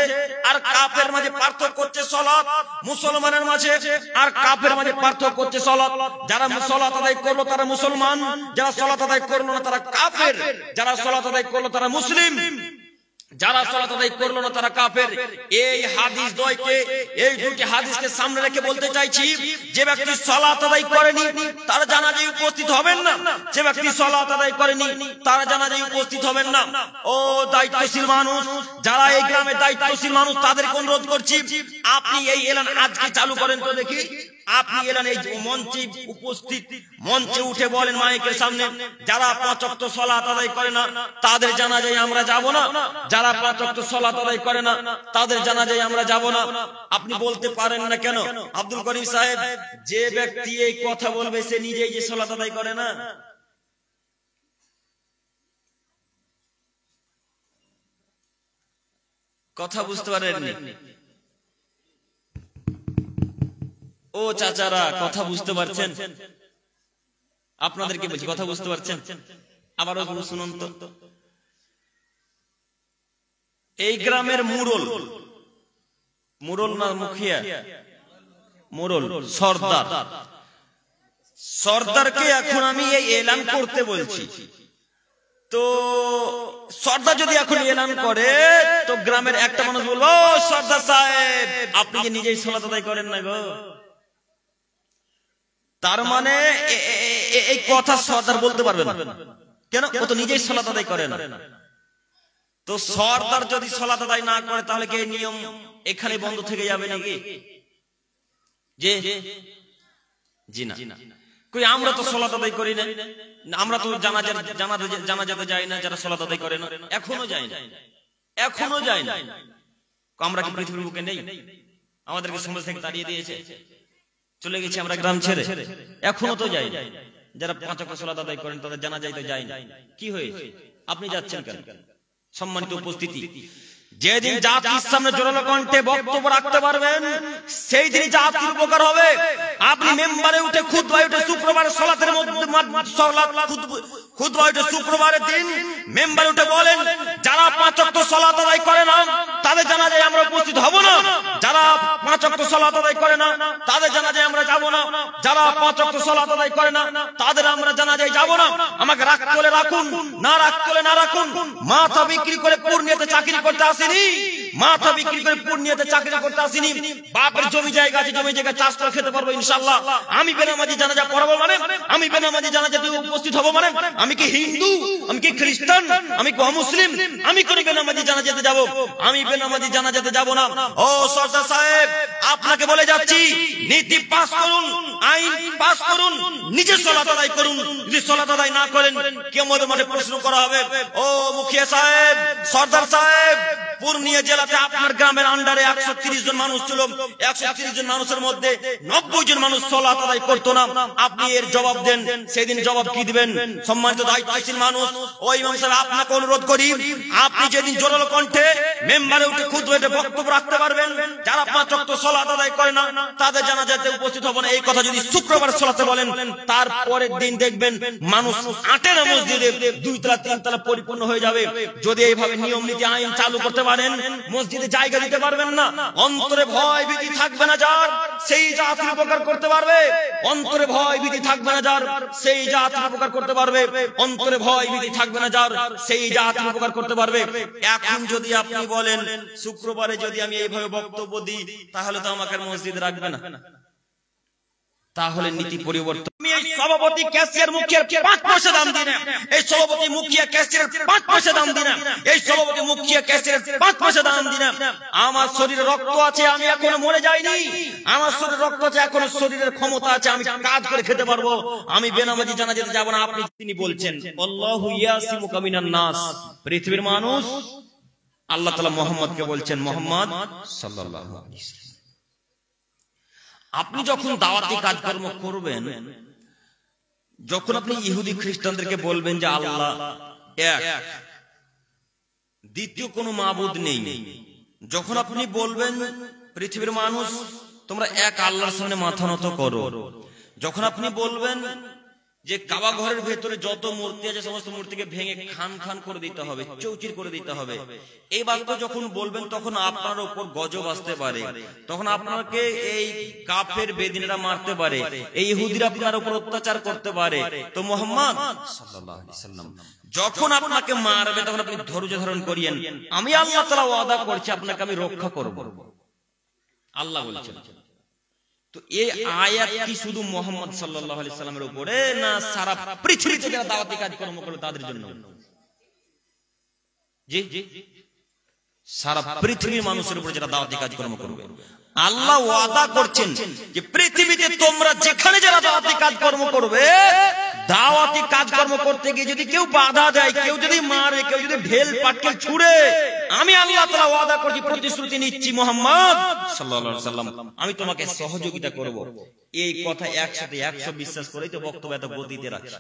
আর কাফের মাঝে পার্থক্য হচ্ছে সালাত। মুসলমানের মাঝে আর কাফের মাঝে পার্থক্য হচ্ছে সালাত। যারা সালাত আদায় করলো তারা মুসলমান, যারা সালাত আদায় করলো না তারা কাফের, যারা সালাত আদায় করলো তারা মুসলিম, যারা সালাত আদায় করলো না তারা কাফের। এই হাদিস দ্বয়কে, এই দুটি হাদিসকে সামনে রেখে বলতে চাইছি, যে ব্যক্তি সালাত আদায় করেনি তার জানাজায় উপস্থিত হবেন না, যে ব্যক্তি সালাত আদায় করেনি তার জানাজায় উপস্থিত হবেন না। ও দায়িত্বশীল মানুষ, যারা এই গ্রামে দায়িত্বশীল মানুষ, তাদেরকে অনুরোধ করছি, আপনি এই এলান আজকে চালু করেন তো দেখি। আপনি এলেন এই মঞ্চে উপস্থিত, মঞ্চে উঠে বলেন মাইকের সামনে, যারা 5 ওয়াক্ত সালাত আদায় করে না তাদের জানাজায় আমরা যাব না, যারা 5 ওয়াক্ত সালাত আদায় করে না তাদের জানাজায় আমরা যাব না। আপনি বলতে পারেন না কেন? আব্দুল করিম সাহেব, যে ব্যক্তি এই কথা বলবে সে নিজেই যে সালাত আদায় করে না। কথা বুঝতে পারেননি? ও চাচারা, কথা বুঝতে পারছেন? আপনাদেরকে বলছি, কথা বুঝতে পারছেন? আবারও শুনুন তো। এই গ্রামের মুরল, মুরল না মুখিয়া, মুরল সর্দার, সর্দারকে এখন আমি এই এলান করতে বলছি। তো সর্দার যদি এখন এলান করে তো গ্রামের একটা মানুষ বলবো, ও সর্দার সাহেব, আপনি যে নিজেই সালাত আদায় করেন না গো। তার মানে এই কথা সর্দার বলতে পারবে না। কেন? ও তো নিজেই সালাত আদায় করে না। তো সর্দার যদি সালাত আদায় না করে তাহলে কি এই নিয়ম এখানে বন্ধ থেকে যাবে নাকি? যে জি না, কই আমরা তো সালাত আদায় করি না, আমরা তো জানাজাতে যাই না, যারা সালাত আদায় করে না এখনো যায় না। এখনো যায় না। আমরা কি পৃথিবীর বুকে নেই? আমাদেরকে সমাজ থেকে তাড়িয়ে দিয়েছে, চলে গেছি আমরা গ্রাম ছেড়ে। এখনো তো যাই। যারা 5 ওয়াক্ত সালাত আদায় করেন তাদের জানাজায় তো যায় না। কি হয়েছে? আপনি যাচ্ছেন কেন? সম্মানিত উপস্থিতি, যেদিন জাতির সামনে জোরালো কণ্ঠে বক্তব্য রাখতে পারবেন সেই দিনই জাতির উপকার হবে। আপনি মেম্বারে উঠে খুতবায় উঠে শুক্রবারের সালাতের মধ্যে খুতবায় উঠে শুক্রবারের দিন মেম্বারে উঠে বলেন যারা 5 ওয়াক্ত সালাত আদায় করে না তাদের জানাজায় আমরা উপস্থিত হব না, যারা 5 ওয়াক্ত সালাত আদায় করে না তাদের জানাজায় আমরা যাব না, যারা 5 ওয়াক্ত সালাত আদায় করে না তাদের আমরা জানাজায় যাব না। আমাকে রাখতে হলে রাখুন, না রাখতে হলে না রাখুন। মাথা বিক্রি করে পূর্ণিয়াতে চাকরি করতে আসিনি, মাথা বিক্রি করে পূর্ণিয়াতে চাকরি করতে আসিনি। বাপের জমি জায়গা আছে, জমি জায়গা চাষ করে খেতে পারবো ইনশাআল্লাহ। আমি বেনামাজি জানাজা পড়াবো মানে, আমি বেনামাজি জানাজাতে উপস্থিত হব মানে, আমি কি হিন্দু, আমি কি খ্রিস্টান, আমি কি অমুসলিম, আমি কোন বেনামাজি জানাজাতে যাব? আমি বেনামাজি জানাজাতে যাব না। ও সরদার সাহেব, আপনাকে বলে যাচ্ছি নীতি পাস করুন, আইন পাস করুন, নিজে সালাত আদায় করুন। যদি সালাত আদায় না করেন কিয়ামতের মাঠে প্রশ্ন করা হবে। ও মুখিয়া সাহেব, সরদার সাহেব, পূর্ণিয়া জেলাতে আপনার গ্রামের আন্ডারে 130 জন মানুষ ছিল, 130 জন মানুষের মধ্যে 90 জন মানুষ সালাত আদায় করতো না। আপনি এর জবাব দেন, সেদিন জবাব কি দিবেন? সম্মানিত দায়িত্বশীল মানুষ, ওই ইমাম সাহেব আপনাকে অনুরোধ করি, আপনি যেদিন জোরালো কণ্ঠে মেম্বারে উঠে খুতবাতে বক্তব্য রাখতে পারবেন যারা 5 ওয়াক্ত সালাত আদায় করে না তাদের জানাজাতে উপস্থিত হব না, এই কথা যদি শুক্রবার সালাতে বলেন, তারপরের দিন দেখবেন মানুষ আটে না মসজিদে 2 তলা 3 তলা পরিপূর্ণ হয়ে যাবে। যদি এইভাবে নিয়ম নীতি আইন চালু করতে পারেন মসজিদে জায়গা দিতে পারবেন না, অন্তরে ভয় ভীতি থাকবে না যার, সেই জাতির উপকার করতে পারবে। অন্তরে ভয় ভীতি থাকবে না যার, সেই জাতির উপকার করতে পারবে। অন্তরে ভয় ভীতি থাকবে না যার, সেই জাতির উপকার করতে পারবে। এখন যদি আপনি বলেন শুক্রবারে যদি আমি এইভাবে বক্তব্য দিই তাহলে তো আমাকে মসজিদে রাখবে না, তাহলে নীতি পরিবর্তন। আমি এই সভাপতি ক্যাশিয়ার মুখিয়ার 5 পয়সা দাম দিই না, এই সভাপতি মুখিয়া ক্যাশিয়ার 5 পয়সা দাম দিই না, এই সভাপতি মুখিয়া ক্যাশিয়ার 5 পয়সা দাম দিই না। আমার শরীরে রক্ত আছে, আমি এখনো মরে যাইনি। আমার শরীরে রক্ত আছে, এখনো শরীরের ক্ষমতা আছে, আমি কাজ করে খেতে পারবো। আমি বেনামাজি জানাজাতে যাব না। আপনি তিনি বলছেন আল্লাহু ইয়াসিমুকা মিনান নাস, পৃথিবীর মানুষ আল্লাহ তাআলা মুহাম্মদকে বলছেন, মুহাম্মদ সাল্লাল্লাহু আলাইহি ওয়াসাল্লাম, আপনি যখন দাওয়াতি কাজকর্ম করবেন, যখন আপনি ইহুদি খ্রিস্টানদেরকে বলবেন যে আল্লাহ এক, দ্বিতীয় কোনো মাবুদ নেই, যখন আপনি বলবেন পৃথিবীর মানুষ তোমরা এক আল্লাহর সামনে মাথা নত করো, যখন আপনি বলবেন যে কাবা ঘরের ভেতরে যত মূর্তি আছে সমস্ত মূর্তিকে ভেঙে খান খান করে দিতে হবে, চৌচির করে দিতে হবে, এই বাক্য যখন বলবেন তখন আপনার উপর গজব আসতে পারে, তখন আপনাকে এই কাফের বেদিনেরা মারতে পারে, এই ইহুদিরা আপনার উপর অত্যাচার করতে পারে। তো মুহাম্মদ সাল্লাল্লাহু আলাইহি ওয়াসাল্লাম যখন আপনাকে মারবে তখন আপনি ধৈর্য ধারণ করিয়েন, আমি আল্লাহ তাআলা ওয়াদা করছি আপনাকে আমি রক্ষা করব, আল্লাহ বলছেন। তো এই আয়াত কি শুধু মুহাম্মদ সাল্লাল্লাহু আলাইহি সাল্লামের উপরে না সারা পৃথিবীতে যারা দাওয়াতি কাজকর্ম করে তাদের জন্য? জি, সারা পৃথিবীর মানুষের উপরে যারা দাওয়াতি কাজকর্ম করবে। আল্লাহ ওয়াদা করছেন যে পৃথিবীতে তোমরা যেখানে যারা দাওয়াতি কাজকর্ম করবে, দাওয়াতি কাজকর্ম করতে গিয়ে যদি কেউ বাধা দেয়, কেউ যদি মারে, কেউ যদি ঢেল পাটকেল ছুড়ে, আমি আল্লাহ তাআলা ওয়াদা করছি, প্রতিশ্রুতি নিচ্ছি মুহাম্মদ সাল্লাল্লাহু আলাইহি সাল্লাম আমি তোমাকে সহযোগিতা করব। এই কথা একসাথে 100 বিশ্বাস করেই তো বক্তব্য এত গতিতে রাখছে।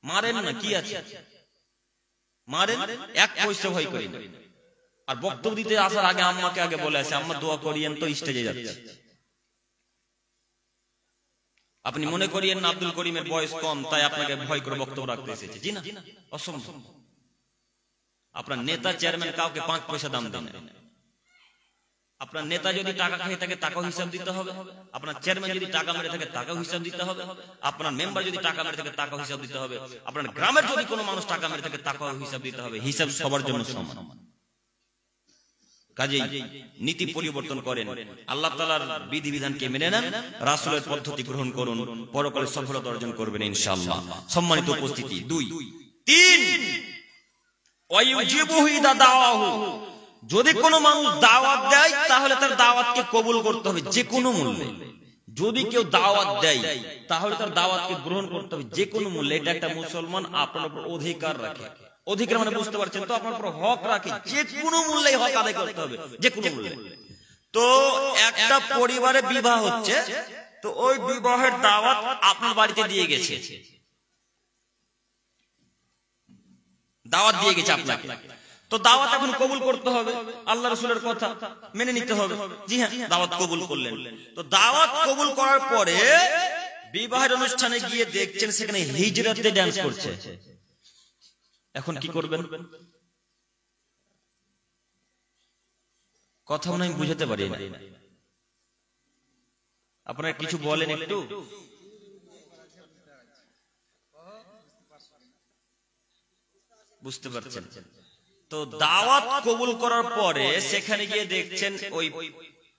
মারেন না, কি আছে, মারেন, এক পয়সা ভয় করি না। আর বক্তব্য দিতে আসার আগে আম্মাকে আগে বলে আসে, আম্মা দোয়া করিয়েন তো স্টেজে যাচ্ছে। আপনি মনে করিয়েন না আব্দুল করিমের বয়স কম তাই আপনাকে ভয় করে বক্তব্য রাখতে এসেছে, জি না, অসম্ভব। আপনার নেতা চেয়ারম্যান কাউকে 5 পয়সা দাম দেন না। আপনার নেতা যদি টাকা খেয়ে থাকে টাকাও হিসাব দিতে হবে, আপনার চেয়ারম্যান যদি টাকা মেরে থাকে টাকাও হিসাব দিতে হবে, আপনার মেম্বার যদি টাকা মেরে থাকে টাকাও হিসাব দিতে হবে, আপনার গ্রামের যদি কোনো মানুষ টাকা মেরে থাকে টাকাও হিসাব দিতে হবে। হিসাব সবার জন্য সমান। কাজেই নীতি পরিবর্তন করেন, আল্লাহ তাআলার বিধিবিধানকে মেনে নেন, রাসূলের পদ্ধতি গ্রহণ করুন, পরকালে সফলতা অর্জন করবেন ইনশাআল্লাহ। সম্মানিত উপস্থিতি, 2 3 ওয়াইজিবুহু ইদা দাওয়াহু, যদি কোনো মানুষ দাওয়াত দেয় তাহলে তার দাওয়াতকে কবুল করতে হবে যে কোনো মূল্যে। যদি কেউ দাওয়াত দেয় তাহলে তার দাওয়াতকে গ্রহণ করতে হবে যে কোনো মূল্যে। এটা একটা মুসলমান আপনার উপর অধিকার রাখে। অধিকার মানে বুঝতে পারছেন তো, আপনার উপর হক রাখে, যে কোনো মূল্যে হক আদায় করতে হবে, যে কোনো মূল্যে। তো একটা পরিবারে বিবাহ হচ্ছে, তো ওই বিবাহের দাওয়াত আপনার বাড়িতে দিয়ে গেছে, দাওয়াত দিয়ে গেছে আপনাকে, তো দাওয়াত এখন কবুল করতে হবে, আল্লাহ রাসূলের কথা মেনে নিতে হবে। জি হ্যাঁ, দাওয়াত কবুল করলেন। তো দাওয়াত কবুল করার পরে বিবাহের অনুষ্ঠানে গিয়ে দেখছেন সেখানে হিজরাতে ডান্স করছে, এখন কি করবেন? কথা মনে আমি বুঝাতে পারি না, আপনারা কিছু বলেন একটু। বুঝতে পারছেন? তো দাওয়াত কবুল করার পরে সেখানে গিয়ে দেখছেন ওই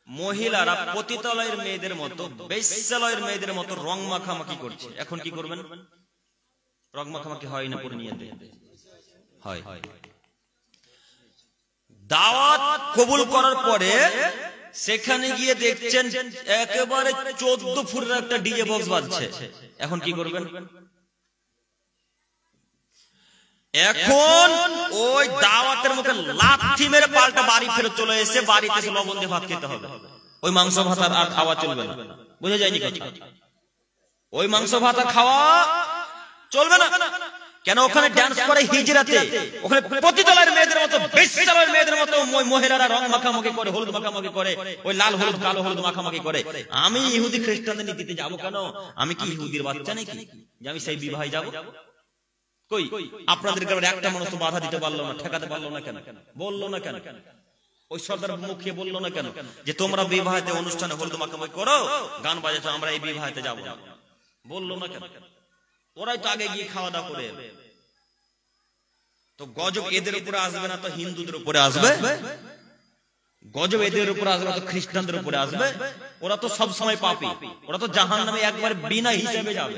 মহিলারা পতিতালয়ের মেয়েদের মতো, বেশ্যালয়ের মেয়েদের মতো রং মাখামাখি করছে, এখন কি করবেন? রং মাখামাখি হয় না পূর্ণিয়াতে? হয়। দাওয়াত কবুল করার পরে সেখানে গিয়ে দেখছেন একেবারে 14 ফুটের একটা ডিজে বক্স বাজছে, এখন কি করবেন? এখন ওই দাওয়াতের মুখে লাথি মেরে পাল্টা বাড়ি ফেরত চলে এসে বাড়িতে এসে লবণ দিয়ে ভাত খেতে হবে, ওই মাংস ভাত আর খাওয়া চলবে না। বুঝে যায়নি কথা? ওই মাংস ভাত আর খাওয়া চলবে না। কেন? ওখানে ডান্স করে হিজরাতে, ওখানে পতিতালয়ের মেয়েদের মতো, বেশ্যালয়ের মেয়েদের মতো মহিলারা রং মাখামাখি করে, হলুদ মাখামাখি করে, ওই লাল হলুদ কালো হলুদ মাখামাখি করে। আমি ইহুদি খ্রিস্টানদের নীতিতে যাবো কেন? আমি কি ইহুদির বাচ্চা নাকি যে আমি সেই বিবাহে যাবো? কই আপনাদের গ্রামের একটা মানুষ তো বাধা দিতে পারলো না, ঠেকাতে পারলো না কেন? বললো না কেন? ওই সর্দার মুখে বললো না কেন যে তোমরা বিবাহেতে অনুষ্ঠানে হলুদ মাখামাখি করো, গান বাজাচ্ছ, আমরা এই বিবাহেতে যাবো? বললো না কেন? ওরাই তো আগে গিয়ে খাওয়া দাওয়া করে। তো গজব এদের উপরে আসবে না তো হিন্দুদের উপরে আসবে? গজব এদের উপরে আসবে না তো খ্রিস্টানদের উপরে আসবে? ওরা তো সব সময় পাপী, ওরা তো জাহান্নামে একবার বিনা হিসেবে যাবে।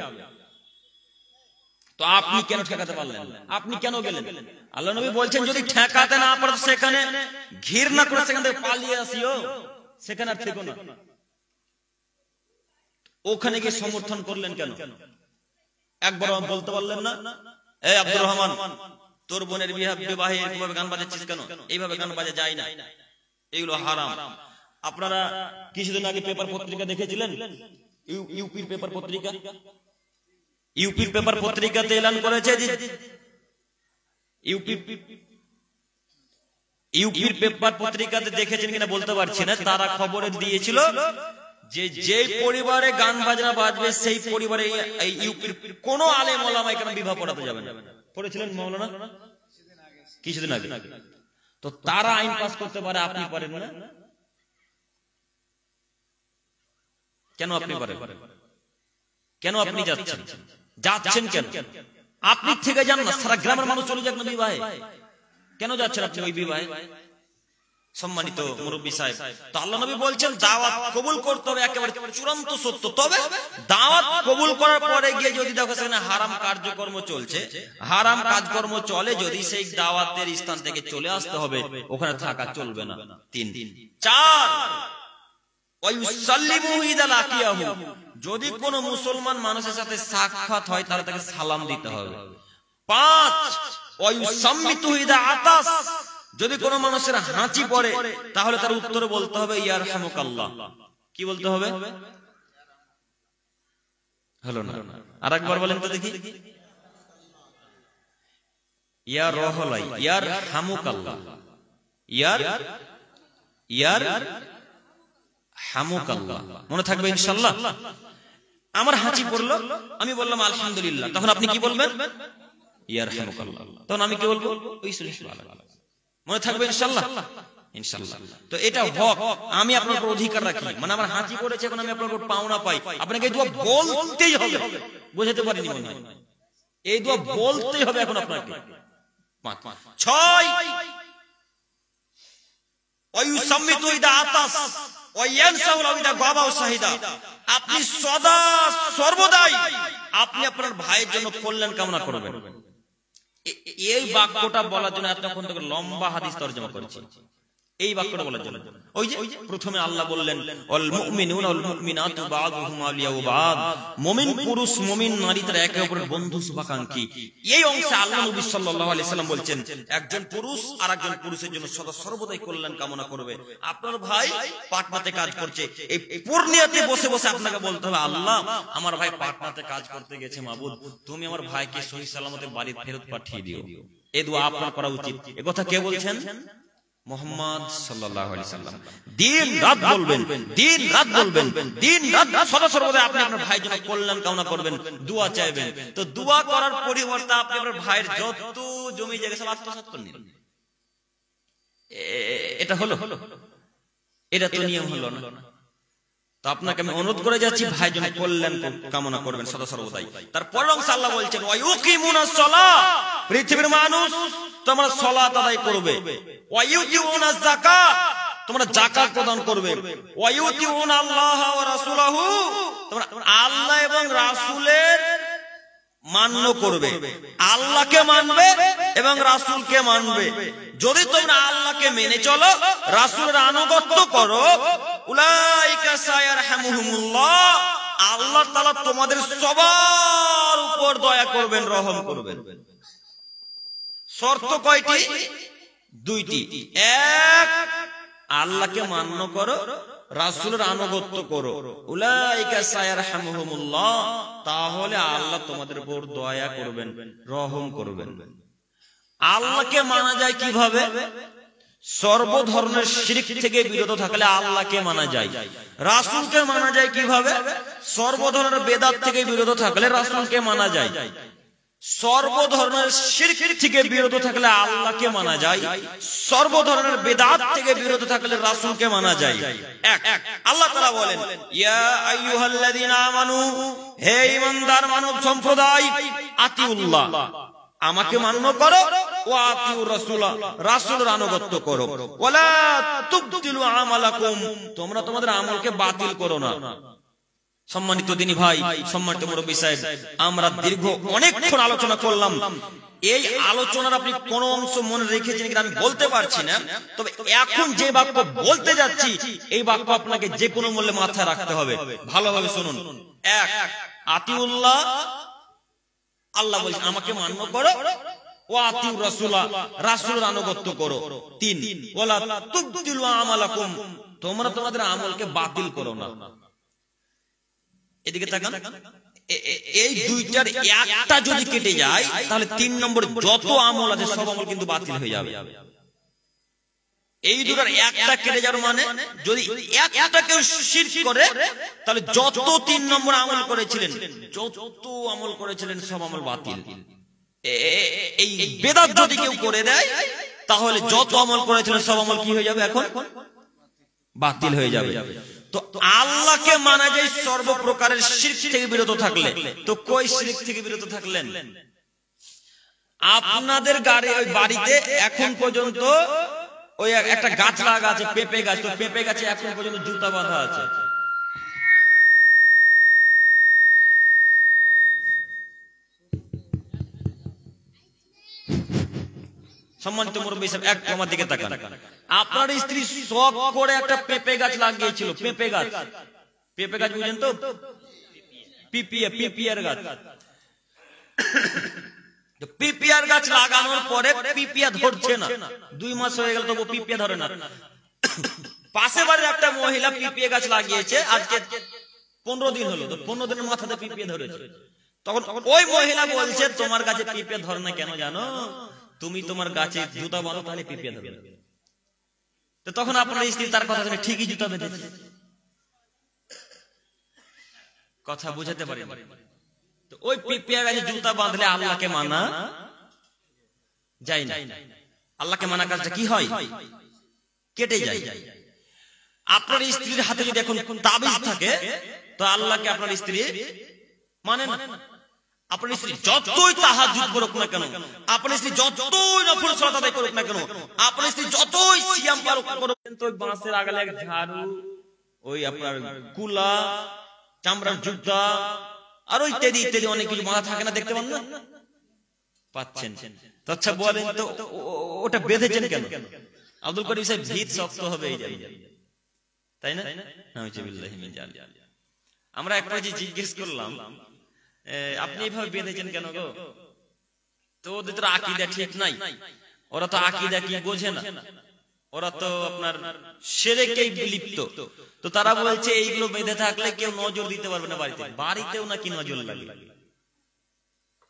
তো আপনি কেন ঠেকাতে পারলেন? আপনি কেন গেলেন? আল্লাহ নবী বলছেন যদি ঠেকাতে না পারো সেখানে ঘৃণা করে সেখান থেকে পালিয়ে আসিও, সেখানে আর থেকো না। ওখানে গিয়ে সমর্থন করলেন কেন? একবার বলতে পারলেন না, এই আব্দুর রহমান তোর বোনের বিবাহে এইভাবে গান বাজাচ্ছিস কেন? এইভাবে গান বাজা যায় না, এগুলো হারাম। আপনারা কিছুদিন আগে পেপার পত্রিকা দেখেছিলেন, ইউপির পেপার পত্রিকা, ইউপির পেপার পত্রিকাতে এলান করেছে যে ইউপির পেপার পত্রিকাতে দেখেছেন কিনা বলতে পারছি না, তারা খবরে দিয়েছিল যে যে পরিবারে গান বাজনা বাজবে সেই পরিবারে এই ইউপির কোন আলেম ওলামা এখানে বিবাহ পড়াতে যাবে না। পড়েছিলেন মাওলানা কিছুদিন আগে। তো তারা আইন পাস করতে পারে, আপনি পারেন না কেন? আপনি পারেন কেন? আপনি যাচ্ছেন কেন? আপনি থেকে যান না, সারা গ্রামের মানুষ চলে যাক না বিবাহে, কেন যাচ্ছেন আপনি ওই বিবাহে? সম্মানিত মুরব্বী সাহেব, তো আল্লাহ নবী বলছেন দাওয়াত কবুল করতে হবে, একেবারে চূড়ান্ত সত্য। তবে দাওয়াত কবুল করার পরে গিয়ে যদি দেখো সেখানে হারাম কার্যকর্ম চলছে, হারাম কাজকর্ম চলে, যদি সেই দাওয়াতের স্থান থেকে চলে আসতে হবে, ওখানে থাকা চলবে না। 3 4 ওয়ায়ুসাল্লিমু ইদা লাকিয়াহু, যদি কোন মুসলমান মানুষের সাথে সাক্ষাৎ হয় তাহলে তাকে সালাম দিতে হবে। 5 ওয়ায়ুসাম্মিতু ইদা আতাস, যদি কোন মানুষের হাঁচি পড়ে তাহলে তার উত্তরে বলতে হবে ইয়ারহামুকাল্লাহ। কি বলতে হবে? হলো না, আরেকবার বলেন তো দেখি। ইয়া রহলাই ইয়ারহামুকাল্লাহ, ইয়ারহামুকাল্লাহ, মনে থাকবে ইনশাআল্লাহ। আমার হাঁচি পড়লো, আমি বললাম আলহামদুলিল্লাহ, তখন আপনি কি বলবেন? ইয়ারহামুকাল্লাহ। তখন আমি কি বলবো? মনে থাকবে ইনশাআল্লাহ? ইনশাআল্লাহ। তো এটা হক, আমি আপনার উপর অধিকার রাখি, মানে আমার হাঁচি পড়েছে, এখন আমি আপনার উপর পাওনা পাই, আপনাকে এই দোয়া বলতেই হবে। বুঝাতে পারিনি মনে হয়, এই দোয়া বলতেই হবে এখন আপনাকে। 6 ওয়ায়ুসাম্মিতু ইদা আতাস ওয়ায়ানসাউ ইদা গাবা শাহিদা, আপনি সদা সর্বদাই আপনি আপনার ভাইয়ের জন্য কল্যাণ কামনা করবেন। এই বাক্যটা বলার জন্য এতক্ষণ থেকে লম্বা হাদিস তরজমা করেছি, এই বাক্যটা বলার জন্য ওই যে প্রথমে আল্লাহ বললেন ওয়াল মুমিনুনা ওয়াল মুমিনাতু বা'দুহুম আউলিয়াউ বা'দ, মুমিন পুরুষ মুমিন নারী তারা একে অপরের বন্ধু শুভাকাঙ্ক্ষী। এই অংশে আল্লাহ নবী সাল্লাল্লাহু আলাইহি সাল্লাম বলছেন একজন পুরুষ আরেকজন পুরুষের জন্য সদা সর্বদাই কল্যাণ কামনা করবে। আপনার ভাই পাটনাতে কাজ করছে, এই পূর্ণিয়াতে বসে বসে আপনাকে বলতে হবে আল্লাহ আমার ভাই পাটনাতে কাজ করতে গেছে, মাবুদ তুমি আমার ভাইকে সহি সালামতে বাড়ি ফেরত পাঠিয়ে দিও। এই দোয়া আপনার করা উচিত। এই কথা কে বলছেন? মুহাম্মদ সাল্লাল্লাহু আলাইহি সাল্লাম। দিন রাত বলবেন, দিন রাত বলবেন, দিন রাত সদা সর্বদা আপনি আপনার ভাইয়ের জন্য কল্যাণ কামনা করবেন, দোয়া চাইবেন। তো দোয়া করার পরিবর্তে আপনি আপনার ভাইয়ের যত জমি জায়গা সব আত্মসাৎ করে নিলেন, এটা হলো? এটা তো নিয়ম হলো না। তো আপনাকে আমি অনুরোধ করে যাচ্ছি ভাইয়ের জন্য কল্যাণ কামনা করবেন সদা সর্বদাই। তারপর আল্লাহ বলছেন ওয়া ইউকিমুনাস সালাহ, পৃথিবীর মানুষ তোমরা সালাত আদায় করবে, ওয়া ইউতিউনাজ যাকাত, তোমরা যাকাত প্রদান করবে, ওয়া ইউতিউনা আল্লাহ ওয়া রাসূলহু, তোমরা আল্লাহ এবং রাসূলের মান্য করবে, আল্লাহকে মানবে এবং রাসূলকে মানবে। যদি তোমরা আল্লাহকে মেনে চলো, রাসূলের আনুগত্য করো, উলাইকা সায়ারহামুহুমুল্লাহ, আল্লাহ তাআলা তোমাদের সবার উপর দয়া করবেন, রহম করবেন। শর্ত কয়টি? দুইটি। এক, আল্লাহকে মান্য করো, রাসূলের আনুগত্য করো, উলাইকা সায়ারহামুহুমুল্লাহ, তাহলে আল্লাহ তোমাদের উপর দয়া করবেন, রহম করবেন। আল্লাহকে মানা যায় কিভাবে? সর্ব ধরনের শিরক থেকে বিরত থাকলে আল্লাহকে মানা যায়। রাসূলকে মানা যায় কিভাবে? সর্ব ধরনের বেদাত থেকে বিরত থাকলে রাসূলকে মানা যায়। সর্ব ধরনের শিরক থেকে বিরত থাকলে আল্লাহকে মানা যায়, সর্ব ধরনের বেদাত থেকে বিরত থাকলে রাসূলকে মানা যায়। এক, আল্লাহ তাআলা বলেন ইয়া আইয়ুহাল্লাযীনা আমানু, হে ঈমানদার মানব সম্প্রদায়, আতিউল্লাহ, আমাকে মান্য করো, ওয়া আতিউর রাসূলা, রাসূলের আনুগত্য করো, ওয়ালা তুবতিলু আমালাকুম, তোমরা তোমাদের আমলকে বাতিল করো না। সম্মানিত দিনী ভাই, সম্মানিত মুরব্বী সাহেব, আমরা দীর্ঘ অনেকক্ষণ আলোচনা করলাম। এই আলোচনার আপনি কোন অংশ মনে রেখেছেন কিনা আমি বলতে পারছি না, তবে এখন যে বাক্য বলতে যাচ্ছি এই বাক্য আপনাকে যে কোনো মূল্যে মাথায় রাখতে হবে। ভালোভাবে শুনুন। এক, আতিউল্লাহ, আল্লাহ বলছেন আমাকে মান্য করো, ওয়া আতিউর রাসূলা, রাসূলের আনুগত্য করো। তিন, ওয়ালা তুবতিলু আমালাকুম, তোমরা তোমাদের আমলকে বাতিল করো না। এদিকে তাকান, এই দুইটার একটা যদি কেটে যায় তাহলে 3 নম্বর যত আমল আছে সব আমল কিন্তু বাতিল হয়ে যাবে। এই দুটার একটা কেটে যাওয়ার মানে যদি একটা কেউ শিরক করে তাহলে যত 3 নম্বর আমল করেছিলেন, যত আমল করেছিলেন সব আমল বাতিল। এই বেদাত যদি কেউ করে দেয় তাহলে যত আমল করেছিলেন সব আমল কি হয়ে যাবে? এখন বাতিল হয়ে যাবে। তো আল্লাহকে মানা যায় সর্বপ্রকারের শিরক থেকে বিরত থাকলে। তো কই শিরক থেকে বিরত থাকলেন? আপনাদের বাড়িতে এখন পর্যন্ত ওই একটা গাছ লাগা আছে, পেঁপে গাছ, তো পেঁপে গাছে এখন পর্যন্ত জুতা বাঁধা আছে। সম্মানিত মুরব্বী সাহেব, এক আমার দিকে তাকান। আপনার স্ত্রী শখ করে একটা পেঁপে গাছ লাগিয়েছিল, পেঁপে গাছ, পেঁপে গাছ বুঝেন তো, পিপিয়ার গাছ। পিপিয়ার গাছ লাগানোর পরে পিপিয়া ধরছে না, 2 মাস হয়ে গেল তবু পিপিয়া ধরে না। পাশে বাড়ির একটা মহিলা পিপিয়া গাছ লাগিয়েছে, আজকে 15 দিন হলো, তো 15 দিনের মাথাতে পিপিয়া ধরেছে। তখন ওই মহিলা বলছে তোমার গাছে পিপিয়া ধরে না কেন জানো? তুমি তোমার গাছে জুতা বাঁধো তাহলে পিপিয়া ধরবে। তো তখন আপনার স্ত্রী তার কথা শুনে ঠিকই জুতা বেঁধেছে। কথা বুঝাতে পারি। তো ওই পিপিয়া গাছে জুতা বাঁধলে আল্লাহকে মানা যায় না। আল্লাহকে মানা কাজটা কি হয়? কেটে যায়। আপনার স্ত্রীর হাতে যদি এখন তাবিজ থাকে তো আল্লাহকে আপনার স্ত্রী মানে না। আপনার স্ত্রী যতই তাহাজ্জুদ করুক না কেন, আপনার স্ত্রী যতই নফল সালাত আদায় করুক না কেন, আপনার স্ত্রী যতই সিয়াম পালন করুক, তো ওই বাঁশের আগালে এক ঝাড়ু, ওই আপনার কুলা, চামড়ার জুতা আর ইত্যাদি ইত্যাদি অনেক কিছু বাঁধা থাকে না, দেখতে পান না? পাচ্ছেন। আচ্ছা বলেন তো ওটা বেঁধেছেন কেন? আব্দুল করিম সাহেব ভিত শক্ত হবে এই জানি, তাই না? আমরা একবার যে জিজ্ঞেস করলাম আপনি এইভাবে বেঁধেছেন কেন গো? তো ওদের তো আকীদা ঠিক নাই, ওরা তো আকীদা কি বোঝে না, ওরা তো আপনার শিরকেই লিপ্ত। তো তারা বলছে এইগুলো বেঁধে থাকলে কেউ নজর দিতে পারবে না, বাড়িতেও নাকি নজর লাগে।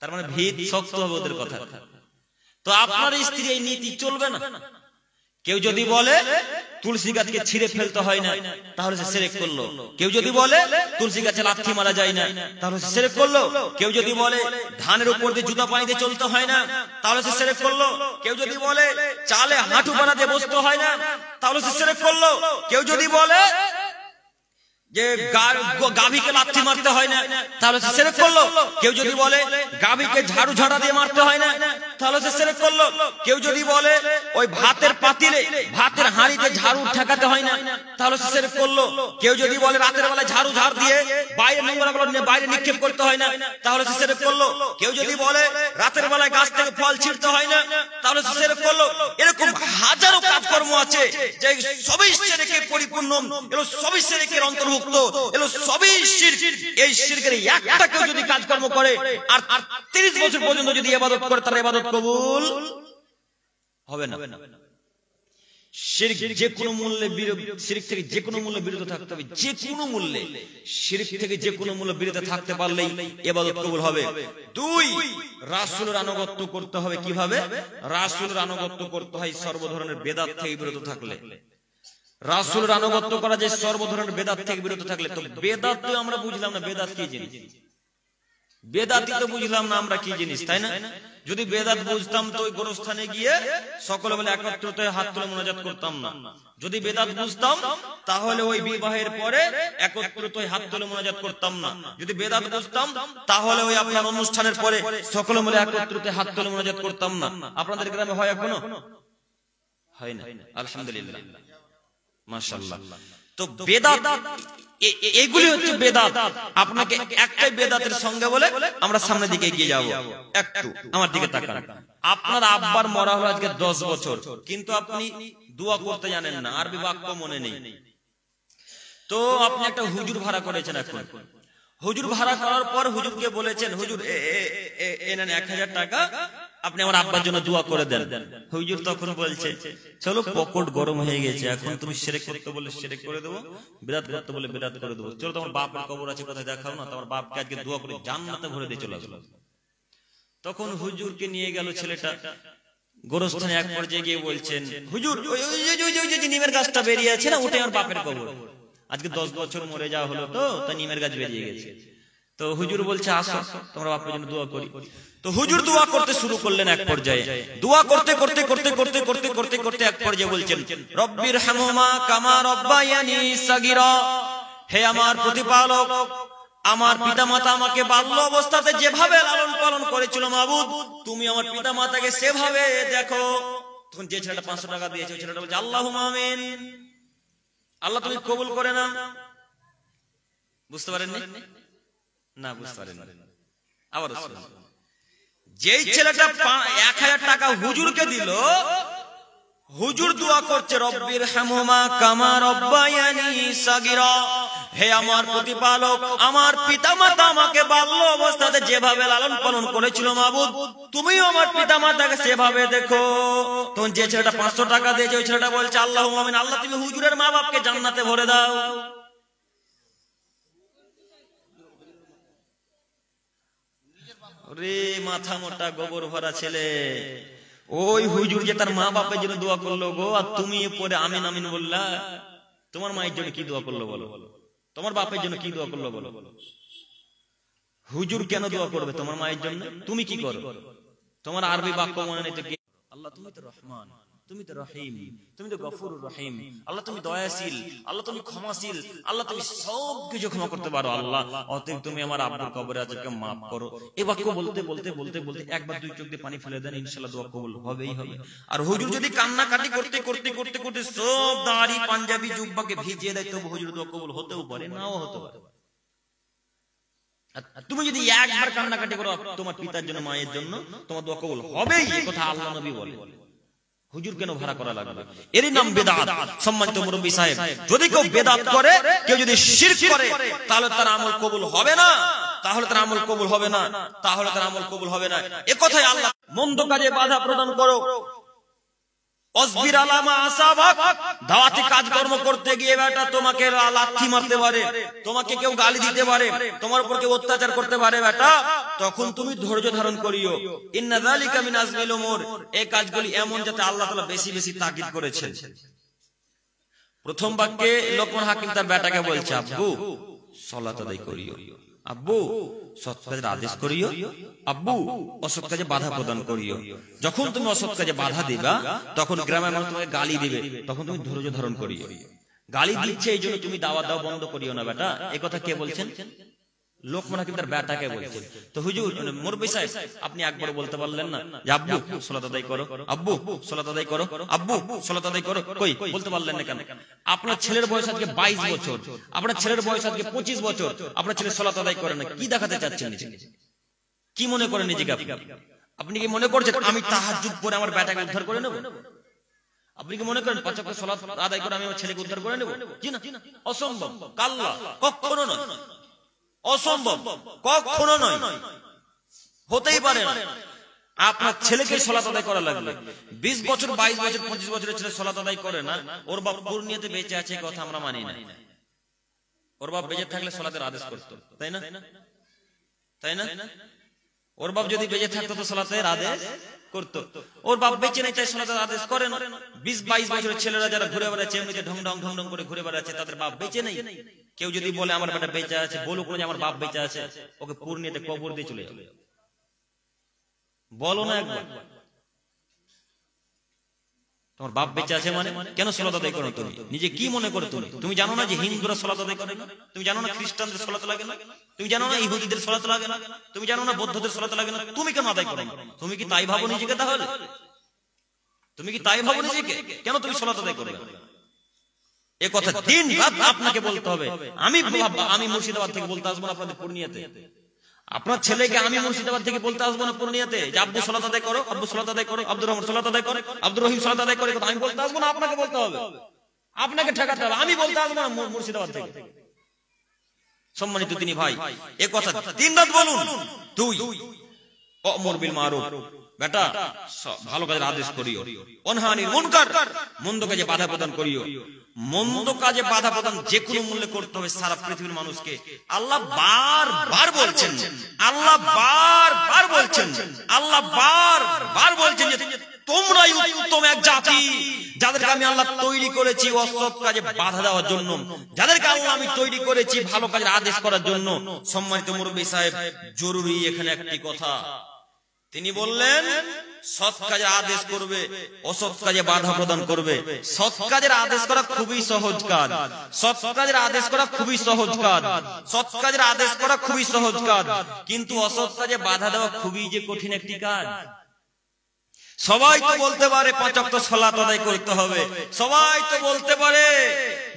তার মানে ভিত শক্ত হবে ওদের কথা। তো আপনার স্ত্রী এই নীতি চলবে না। কেউ যদি বলে তুলসী গাছকে ছিঁড়ে ফেলতে হয় না, তাহলে সে শিরক করলো। কেউ যদি বলে তুলসী গাছে লাথি মারা যায় না, তাহলে সে শিরক করলো। কেউ যদি বলে ধানের উপর দিয়ে জুতা পানি দিয়ে চলতে হয় না, তাহলে সে শিরক করলো। কেউ যদি বলে চালে হাঁটু বানাতে বসতে হয় না, তাহলে সে শিরক করলো। কেউ যদি বলে যে গাভীকে লাথি মারতে হয় না, তাহলে সে শিরক করলো। কেউ যদি বলে গাভীকে ঝাড়ু ঝাড়া দিয়ে মারতে হয় না, তাহলে সে শিরক করলো। কেউ যদি বলে ওই ভাতের পাতিলে ভাতের হাঁড়িতে ঝাড়ু ঠেকাতে হয় না, তাহলে সে শিরক করলো। কেউ যদি বলে রাতের বেলায় ঝাড়ু ঝাড় দিয়ে বাইরে নোংরাগুলো বাইরে নিক্ষেপ করতে হয় না, তাহলে সে শিরক করলো। কেউ যদি বলে রাতের বেলায় গাছ থেকে ফল ছিঁড়তে হয় না, তাহলে সে শিরক করলো। এরকম হাজারো কাজকর্ম আছে যে সবই শিরকে পরিপূর্ণ, এগুলো সবই শিরকের অন্তর্ভুক্ত, এগুলো সবই শিরক। এই শিরকের একটা কেউ যদি কাজকর্ম করে আর 30 বছর পর্যন্ত যদি ইবাদত করে, তার ইবাদত কবুল হবে না। শিরক যে কোনো মূল্যে শিরক থেকে যে কোনো মূল্যে বিরত থাকতে হবে, যে কোনো মূল্যে শিরক থেকে যে কোনো মূল্যে বিরত থাকতে পারলেই ইবাদত কবুল হবে। 2, রাসূলের আনুগত্য করতে হবে। কিভাবে? রাসূলের আনুগত্য করতে হয় সর্ব ধরনের বেদাত থেকে বিরত থাকলে। রাসূলের আনুগত্য করা যায় সর্ব ধরনের বেদাত থেকে বিরত থাকলে। তো বেদাত তো আমরা বুঝলাম না বেদাত কি জিনিস, বেদাতি তো বুঝলাম না আমরা কি জিনিস, তাই না? যদি বেদাত বুঝতাম তো ওই গোরস্থানে গিয়ে সকলে মিলে একত্রিত হয়ে হাত তুলে মোনাজাত করতাম না। যদি বেদাত বুঝতাম তাহলে ওই বিবাহের পরে একত্রিত হয়ে হাত তুলে মোনাজাত করতাম না। যদি বেদাত বুঝতাম তাহলে ওই আপনার অনুষ্ঠানের পরে সকলে মিলে একত্রিত হয়ে হাত তুলে মোনাজাত করতাম না। আপনাদের গ্রামে হয় এখনো? হয় না? আলহামদুলিল্লাহ, মাশাআল্লাহ। তো বেদাত এগুলি হচ্ছে বেদাত। আপনাকে একটাই বেদাতের সঙ্গে বলে আমরা সামনের দিকে এগিয়ে যাব। একটু আমার দিকে তাকান। আপনার আব্বার মরা হলো আজকে 10 বছর, কিন্তু আপনি দোয়া করতে জানেন না, আরবি বাক্য মনে নেই। তো আপনি একটা হুজুর ভাড়া করেছেন। এখন হুজুর ভাড়া করার পর হুজুরকে বলেছেন হুজুর এই নেন 1000 টাকা, আপনি আমার আব্বার জন্য দোয়া করে দেন। হুজুর তখন বলছে চলো পকেট গরম হয়ে গেছে, এখন তুমি শিরক করতে বলে শিরক করে দেবো, বিদআত করতে বলে বিদআত করে দেবো। চলো তোমার বাপের কবর আছে কোথায় দেখাও না, তোমার বাপকে আজকে দোয়া করে জান্নাতে ভরে দিয়ে চলে আসলো। তখন হুজুরকে নিয়ে গেল ছেলেটা গোরস্থানে। এক পর্যায়ে গিয়ে বলছেন হুজুর ওই যে নিমের গাছটা বেরিয়ে আছে না, ওটাই আমার বাপের কবর। আজকে 10 বছর মরে যাওয়া হলো, তো তাই নিমের গাছ বেরিয়ে গেছে। তো হুজুর বলছে আসো তোমরা বাপের জন্য দোয়া করি। তো হুজুর দোয়া করতে শুরু করলেন। এক পর্যায়ে দোয়া করতে করতে করতে করতে করতে করতে করতে এক পর্যায়ে বলছেন রব্বির হামহুমা কামা রব্বায়ানি সাগীরা, হে আমার প্রতিপালক, আমার পিতামাতা আমাকে বাল্য অবস্থাতে যেভাবে লালন পালন করেছিল মাবুদ, তুমি আমার পিতামাতাকে সেভাবে দেখো। তখন যে ছেলেটা 500 টাকা দিয়েছে ওই ছেলেটা বলছে আল্লাহুম্মা আমিন, আল্লাহ তুমি কবুল করে নাও। বুঝতে পারেননি? না বুঝতে পারেন। আবার যেই ছেলেটা 1000 টাকা হুজুরকে দিল, হুজুর দোয়া করছে রব্বির হামহুমা কামা রব্বায়ানি সাগীরা, হে আমার প্রতিপালক, আমার পিতামাতা আমাকে বাল্য অবস্থাতে যেভাবে লালন পালন করেছিল মাবুদ, তুমিও আমার পিতামাতাকে সেভাবে দেখো। তখন যে ছেলেটা 500 টাকা দিয়েছে ওই ছেলেটা বলছে আল্লাহুম্মা আমিন, আল্লাহ তুমি হুজুরের মা বাপকে জান্নাতে ভরে দাও। রে মাথা মোটা গোবর ভরা ছেলে, ওই হুজুর যে তার মা বাপের জন্য দোয়া করলো গো, আর তুমি পরে আমিন আমিন বললা। তোমার মায়ের জন্য কি দোয়া করলো বলো, তোমার বাপের জন্য কি দোয়া করলো বলো। হুজুর কেন দোয়া করবে তোমার মায়ের জন্য? তুমি কি করো? তোমার আরবি বাক্য মনে নেই তো কি? আল্লাহ তুমি তো রহমান, তুমি তো রহিম, তুমি তো গফুরুর রহিম, আল্লাহ তুমি দয়াশীল, আল্লাহ তুমি ক্ষমাশীল, আল্লাহ তুমি সব কিছু ক্ষমা করতে পারো। আল্লাহ অতএব তুমি আমার আব্বুর কবরে আজকে মাফ করো। এই বাক্য বলতে বলতে বলতে বলতে একবার 2 চোখ দিয়ে পানি ফেলে দেন, ইনশাআল্লাহ দোয়া কবুল হবেই হবে। আর হুজুর যদি কান্নাকাটি করতে করতে করতে করতে সব দাড়ি পাঞ্জাবি জুব্বাকে ভিজিয়ে দেয়, তবু হুজুর দোয়া কবুল হতেও পারে, নাও হতে পারে। তুমি যদি একবার কান্নাকাটি করো তোমার পিতার জন্য মায়ের জন্য, তোমার দোয়া কবুল হবেই, এই কথা আল্লাহ নবী বলে। হুজুর কেন ভাড়া করা লাগবে? এরই নাম বেদাত। সম্মানিত মুরব্বী সাহেব, যদি কেউ বেদাত করে, কেউ যদি শিরক করে, তাহলে তার আমল কবুল হবে না, তাহলে তার আমল কবুল হবে না, তাহলে তার আমল কবুল হবে না। এ কথাই আল্লাহ। মন্দ কাজে বাধা প্রদান করো, অসবির আলামা আসাবাক। দাওয়াতি কাজকর্ম করতে গিয়ে বেটা তোমাকে লাথি মারতে পারে, তোমাকে কেউ গালি দিতে পারে, তোমার উপর কেউ অত্যাচার করতে পারে বেটা, তখন তুমি ধৈর্য ধারণ করিও। ইন্না যালিকা মিন আজমিল উমুর। এই কাজগুলি এমন যাতে আল্লাহ তাআলা বেশি বেশি তাকিদ করেছেন। প্রথম বাক্যে লোকমান হাকিম তার বেটাকে বলছে, আব্বু সালাত আদায় করিও, আব্বু সৎ কাজের আদেশ করিও, আব্বু অসৎ কাজে বাধা প্রদান করিও। যখন তুমি অসৎ কাজে বাধা দিবা, তখন গ্রামের মানুষ তোমাকে গালি দিবে, তখন তুমি ধৈর্য ধারণ করিও। গালি দিচ্ছে এই জন্য তুমি দাওয়াত দাও বন্ধ করিও না বেটা। এই কথা কে বলছেন? লোকমান হাকিম তার বেটাকে বলছেন। তো হুজুর মুরব্বি সাহেব, আপনি একবার বলতে পারলেন না যে আব্বু সালাত আদায় করো, আব্বু সালাত আদায় করো, আব্বু সালাত আদায় করো? কই বলতে পারলেন না কেন? আপনার ছেলের বয়স আজকে 22 বছর, আপনার ছেলের বয়স আজকে 25 বছর, আপনার ছেলে সালাত আদায় করে না। কি দেখাতে চাচ্ছেন নিজেকে? কি মনে করেন নিজেকে আপনি? আপনি কি মনে করছেন আমি তাহাজ্জুদ পড়ে আমার বেটাকে উদ্ধার করে নেব? আপনি কি মনে করেন 5 ওয়াক্ত সালাত আদায় করে আমি আমার ছেলেকে উদ্ধার করে নেব? জি না, অসম্ভব, কাল্লা, কখনো নয়, অসম্ভব, কখনো নয়, হতেই পারে না। আপনার ছেলেকে সালাত আদায় করা লাগবে। 20 বছর, 22 বছর, 25 বছরের ছেলে সালাত আদায় করে না, ওর বাপ পূর্ণিয়াতে বেঁচে আছে, কথা আমরা মানি না। ওর বাপ বেঁচে থাকলে সালাতের আদেশ করতো, তাই না? তাই না? ওর বাপ যদি বেঁচে থাকতো তো সালাতের আদেশ করতো। ওর বাপ বেঁচে নেই, তাই সালাতের আদেশ করে না। 20-22 বছরের ছেলেরা যারা ঘুরে বেড়াচ্ছে, এমনিতে ঢং ঢং ঢং ঢং করে ঘুরে বেড়াচ্ছে, তাদের বাপ বেঁচে নেই। কেউ যদি বলে আমার বেটা বেঁচে আছে, বলুক না যে আমার বাপ বেঁচে আছে, ওকে পূর্ণিয়াতে কবর দিয়ে চলে যাবে। বলো না একবার, তোমার বাপ বেঁচে আছে মানে কেন সালাত আদায় করো? তুমি নিজে কি মনে করো? তুমি জানো না যে হিন্দুরা সালাত আদায় করে না? তুমি জানো না খ্রিস্টানদের সালাত লাগে না? তুমি জানো না ইহুদিদের সালাত লাগে না? তুমি জানো না বৌদ্ধদের সালাত লাগে না? তুমি কেন আদায় করো না? তুমি কি তাই ভাবো নিজেকে? তাহলে তুমি কি তাই ভাবো নিজেকে? কেন তুমি সালাত আদায় করবে? এ কথা দিন রাত আপনাকে বলতে হবে। আমি মুর্শিদাবাদ থেকে বলতে আসবো না আপনাদের পূর্ণিয়াতে। আপনার ছেলেকে আমি মুর্শিদাবাদ থেকে বলতে আসবো না পূর্ণিয়াতে যে আব্বু সালাত আদায় করো, আব্বু সালাত আদায় করো, আব্দুর রহমান সালাত আদায় করে, আব্দুর রহিম সালাত আদায় করে। আমি বলতে আসবো না, আপনাকে বলতে হবে, আপনাকে ঠেকাতে হবে। আমি বলতে আসবো না মুর্শিদাবাদ থেকে। সম্মানিত তিনি ভাই, এ কথা দিন রাত বলুন। 2 ওয়া'মুর বিল মারুফ, বেটা ভালো কাজের আদেশ করিও, ওয়ানহা আনিল মুনকার, মন্দ কাজে বাধা প্রদান করিও। মন্দ কাজে বাধা প্রদান যে কোনো মূল্যে করতে হবে সারা পৃথিবীর মানুষকে। আল্লাহ বারবার বলছেন, আল্লাহ বারবার বলছেন, আল্লাহ বারবার বলছেন যে তোমরাই উত্তম এক জাতি, যাদেরকে আমি আল্লাহ তৈরি করেছি অসৎ কাজে বাধা দেওয়ার জন্য, যাদেরকে আল্লাহ আমি তৈরি করেছি ভালো কাজের আদেশ করার জন্য। সম্মানিত মুরব্বী সাহেব, জরুরি এখানে একটি কথা। তিনি বললেন সৎ কাজের আদেশ করবে, অসৎ কাজে বাধা প্রদান করবে। সৎ কাজের আদেশ করা খুবই সহজ কাজ, সৎ কাজের আদেশ করা খুবই সহজ কাজ, সৎ কাজের আদেশ করা খুবই সহজ কাজ, কিন্তু অসৎ কাজে বাধা দেওয়া খুবই যে কঠিন একটি কাজ। সবাই তো বলতে পারে 5 ওয়াক্ত সালাত আদায় করতে হবে, সবাই তো বলতে পারে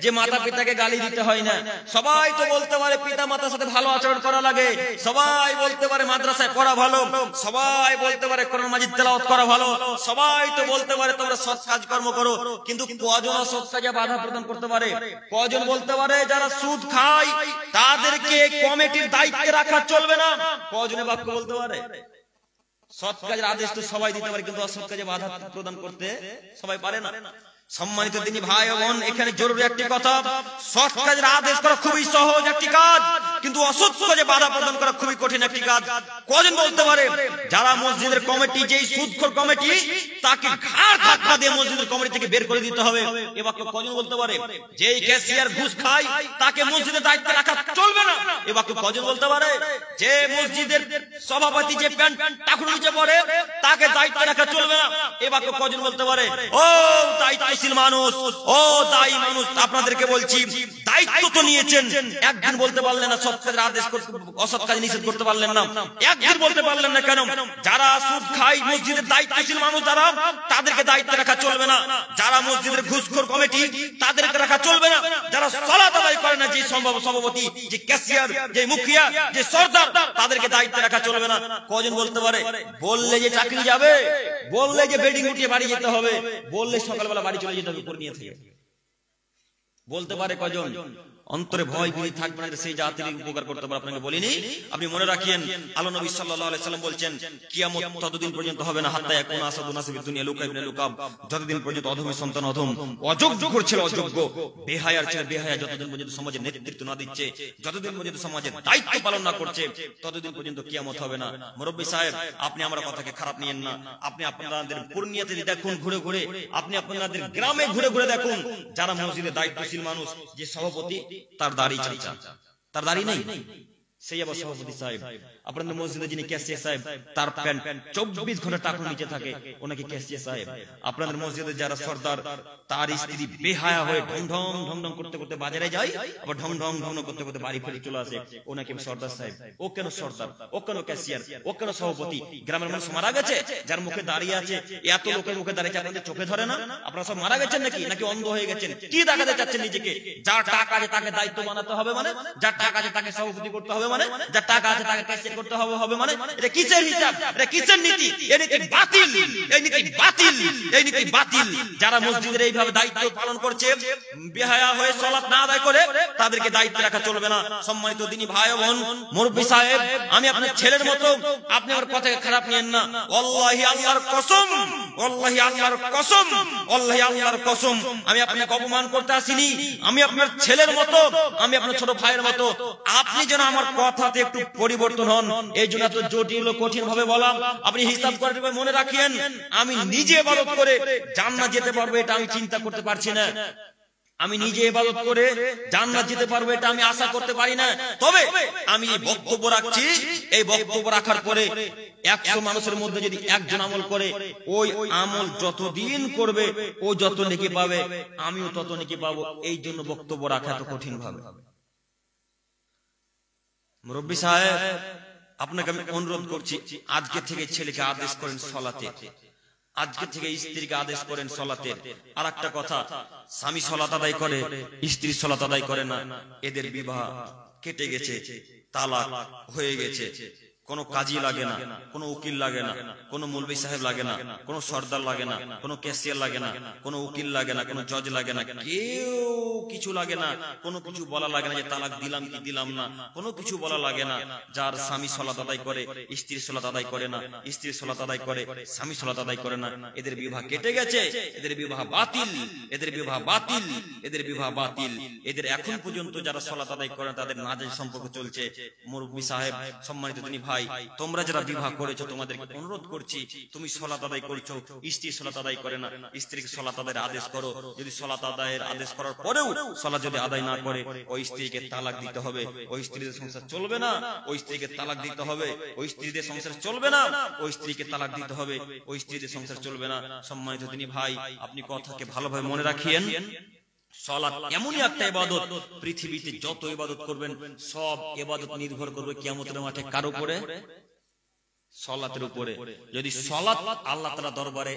যে মাতা পিতাকে গালি দিতে হয় না, সবাই তো বলতে পারে পিতা মাতার সাথে ভালো আচরণ করা লাগে, সবাই বলতে পারে মাদ্রাসায় পড়া ভালো, সবাই বলতে পারে কোরআন মাজিদ তেলাওয়াত করা ভালো, সবাই তো বলতে পারে তোমরা সৎ কাজ কর্ম করো। কিন্তু কজন অসৎ কাজে বাধা প্রদান করতে পারে? কজন বলতে পারে যারা সুদ খায় তাদেরকে কমিটির দায়িত্বে রাখা চলবে না? কজনে বাক্য বলতে পারে? সৎ কাজের আদেশ তো সবাই দিতে পারে, কিন্তু অসৎ কাজে বাধা প্রদান করতে সবাই পারে না। সম্মানিত দিনী ভাই ও বোন, এখানে জরুরি একটি কথা, সৎ কাজের আদেশ করা খুবই সহজ একটি কাজ, কিন্তু অসৎ কাজে বাধা প্রদান করা খুবই কঠিন একটি কাজ। কজন বলতে পারে যারা মসজিদের কমিটি, যেই সুদখোর কমিটি, তাকে ঘাড় ধাক্কা দিয়ে মসজিদের কমিটি থেকে বের করে দিতে হবে? এ বাক্য কজন বলতে পারে? যেই ক্যাশিয়ার ঘুষ খায় তাকে মসজিদের দায়িত্বে রাখা চলবে না? এ বাক্য কজন বলতে পারে? যে মসজিদের সভাপতি যে প্যান্ট টাকুর নিচে পড়ে তাকে দায়িত্বে রাখা চলবে না? এ বাক্য কজন বলতে পারে? ও দায়িত্বশীল মানুষ, ও দায়ী মানুষ, আপনাদেরকে বলছি দায়িত্ব তো নিয়েছেন, একদিন বলতে পারলেন না সৎ সৎ কাজের আদেশ করতে, অসৎ কাজ নিষেধ করতে পারলেন না? একদিন বলতে পারলেন না কেন? যারা সুদ খায়, মসজিদের দায়িত্বশীল মানুষ যারা, তাদেরকে দায়িত্বে রাখা চলবে না। যারা মসজিদের ঘুষখোর কমিটি, তাদেরকে রাখা চলবে না। যারা সালাত আদায় করে না, যে সভাপতি, যে ক্যাশিয়ার, যে মুখিয়া, যে সর্দার, তাদেরকে দায়িত্বে রাখা চলবে না। কজন বলতে পারে? বললে যে চাকরি যাবে, বললে যে বেডিং উঠিয়ে বাড়ি যেতে হবে, বললে সকালবেলা বাড়ি চলে যেতে হবে উপর নিয়ে থেকে, বলতে পারে কজন? অন্তরে ভয় ভয় থাকবে না, সেই জাতির উপকার করতে পারে। আপনাকে বলিনি? আপনি মনে রাখিয়েন, আল্লাহ নবী সাল্লাল্লাহু আলাইহি সাল্লাম বলছেন, কিয়ামত ততদিন পর্যন্ত হবে না, হাত্তা ইয়াকুনা আসাদু নাসিবিদ দুনিয়া লুকা ইবনে লুকাব, যতদিন পর্যন্ত অধমের সন্তান অধম, অযোগ্য করছিল অযোগ্য, বেহায়ার ছেলে বেহায়া যতদিন পর্যন্ত সমাজের নেতৃত্ব না দিচ্ছে, যতদিন পর্যন্ত সমাজের দায়িত্ব পালন না করছে, ততদিন পর্যন্ত কিয়ামত হবে না। মুরব্বি সাহেব, আপনি আমার কথাকে খারাপ নিয়েন না। আপনি আপনাদের পূর্ণিয়াতে দেখুন, ঘুরে ঘুরে, আপনি আপনাদের গ্রামে ঘুরে ঘুরে দেখুন, যারা মসজিদের দায়িত্বশীল মানুষ, যে সভাপতি, তার দাড়ি চাচা, তার দাড়ি নেই, সেই আবার সভাপতি সাহেব। আপনাদের মসজিদে যিনি ক্যাশিয়ার সাহেব, তার প্যান্ট 24 ঘন্টা টাকার নিচে থাকে, ওনাকে ক্যাশিয়ার সাহেব। আপনাদের মসজিদে যারা সর্দার, তার স্ত্রী বেহায়া হয়ে ঢং ঢং ঢং ঢং করতে করতে বাজারে যায়, আবার ঢং ঢং ঢং করতে করতে বাড়ি ফিরে চলে আসে, ওনাকে সর্দার সাহেব। ও কেন সর্দার? ও কেন ক্যাশিয়ার? ও কেন সভাপতি? গ্রামের মানুষ মারা গেছে, যার মুখে দাঁড়িয়ে আছে, এত লোকের মুখে দাঁড়িয়ে আপনাদের চোখে ধরে না? আপনারা সব মারা গেছেন নাকি? নাকি অন্ধ হয়ে গেছেন? কি দেখাতে চাচ্ছেন নিজেকে? যার টাকা আছে তাকে দায়িত্ব বানাতে হবে মানে, যার টাকা আছে তাকে সভাপতি করতে হবে মানে, যার টাকা আছে তাকে ক্যাশিয়ার করতে হবে মানে, এটা কিসের হিসাব? এটা কিসের নীতি? এই নীতি বাতিল, এই নীতি বাতিল, এই নীতি বাতিল। যারা মসজিদের এইভাবে দায়িত্ব পালন করছে, বেহায়া হয়ে সালাত না আদায় করে, তাদেরকে দায়িত্ব রাখা চলবে না। সম্মানিত দিনী ভাই ও বোন, মুরব্বি সাহেব, আমি আপনার ছেলের মতো, আপনি আমার কথাকে খারাপ নিয়েন না। ওয়াল্লাহি আল্লাহর কসম, ওয়াল্লাহি আল্লাহর কসম, ওয়াল্লাহি আল্লাহর কসম, আমি আপনাকে অপমান করতে আসিনি। আমি আপনার ছেলের মতো, আমি আপনার ছোট ভাইয়ের মতো। আপনি যেন আমার কথাতে একটু পরিবর্তন হন, এই জন্য এত জটিল ও কঠিন ভাবে বললাম। আপনি হিসাব করে মনে রাখিয়েন, আমি নিজে ইবাদত করে জান্নাত যেতে পারবো, এটা আমি চিন্তা করতে পারছি না। আমি নিজে ইবাদত করে জান্নাত যেতে পারবো, এটা আমি আশা করতে পারি না। তবে আমি এই বক্তব্য রাখছি, এই বক্তব্য রাখার পরে 100 মানুষের মধ্যে যদি একজন আমল করে, ওই আমল যতদিন করবে ও যত নেকি পাবে, আমিও তত নেকি পাবো। এই জন্য বক্তব্য রাখা এত কঠিন ভাবে। মুরব্বি সাহেব, আপনাকে আমি অনুরোধ করছি, আজকে থেকে ছেলেকে আদেশ করেন সলাতে, আজকে থেকে স্ত্রীকে আদেশ করেন সলাতে। আর একটা কথা, স্বামী সলাত আদায় করে, স্ত্রী সলাত আদায় করে না, এদের বিবাহ কেটে গেছে, তালাক হয়ে গেছে। কোনো কাজী লাগে না, কোনো উকিল লাগে না, কোনো মৌলভী সাহেব লাগে না, কোনো সর্দার লাগে না, কোনো ক্যাশিয়ার লাগে না, কোনো উকিল লাগে না, কোনো জজ লাগে না, কেউ কিছু লাগে না, কোনো কিছু বলা লাগে না যে তালাক দিলাম কি দিলাম না, কোনো কিছু বলা লাগে না। যার স্বামী সালাত আদায় করে, স্ত্রী সালাত আদায় করে না, স্ত্রী সালাত আদায় করে, স্বামী সালাত আদায় করে না, এদের বিবাহ কেটে গেছে, এদের বিবাহ বাতিল, এদের বিবাহ বাতিল, এদের বিবাহ বাতিল। এদের এখন পর্যন্ত যারা সালাত আদায় করে তাদের নাজায়েজ সম্পর্ক চলছে। মুরব্বি সাহেব, সম্মানিত তিনি ভাই, তোমরা যারা বিবাহ করেছো, তোমাদেরকে অনুরোধ করছি, তুমি সালাত আদায় করছো, স্ত্রী সালাত আদায় করে না, স্ত্রীকে সালাত আদায়ের আদেশ করো। যদি সালাত আদায়ের আদেশ করার পরেও সালাত যদি আদায় না করে, ওই স্ত্রীকে তালাক দিতে হবে। ওই স্ত্রীদের সংসার চলবে না, ওই স্ত্রীকে তালাক দিতে হবে। ওই স্ত্রীদের সংসার চলবে না, ওই স্ত্রীকে তালাক দিতে হবে। ওই স্ত্রীদের সংসার চলবে না। সম্মানিত তিনি ভাই, আপনি কথাকে ভালোভাবে মনে রাখিয়েন। সালাত এমনই একটা ইবাদত, পৃথিবীতে যত ইবাদত করবেন সব ইবাদত নির্ভর করবে কিয়ামতের মাঠে কার উপরে? সালাতের উপরে। যদি সালাত আল্লাহ তাআলা দরবারে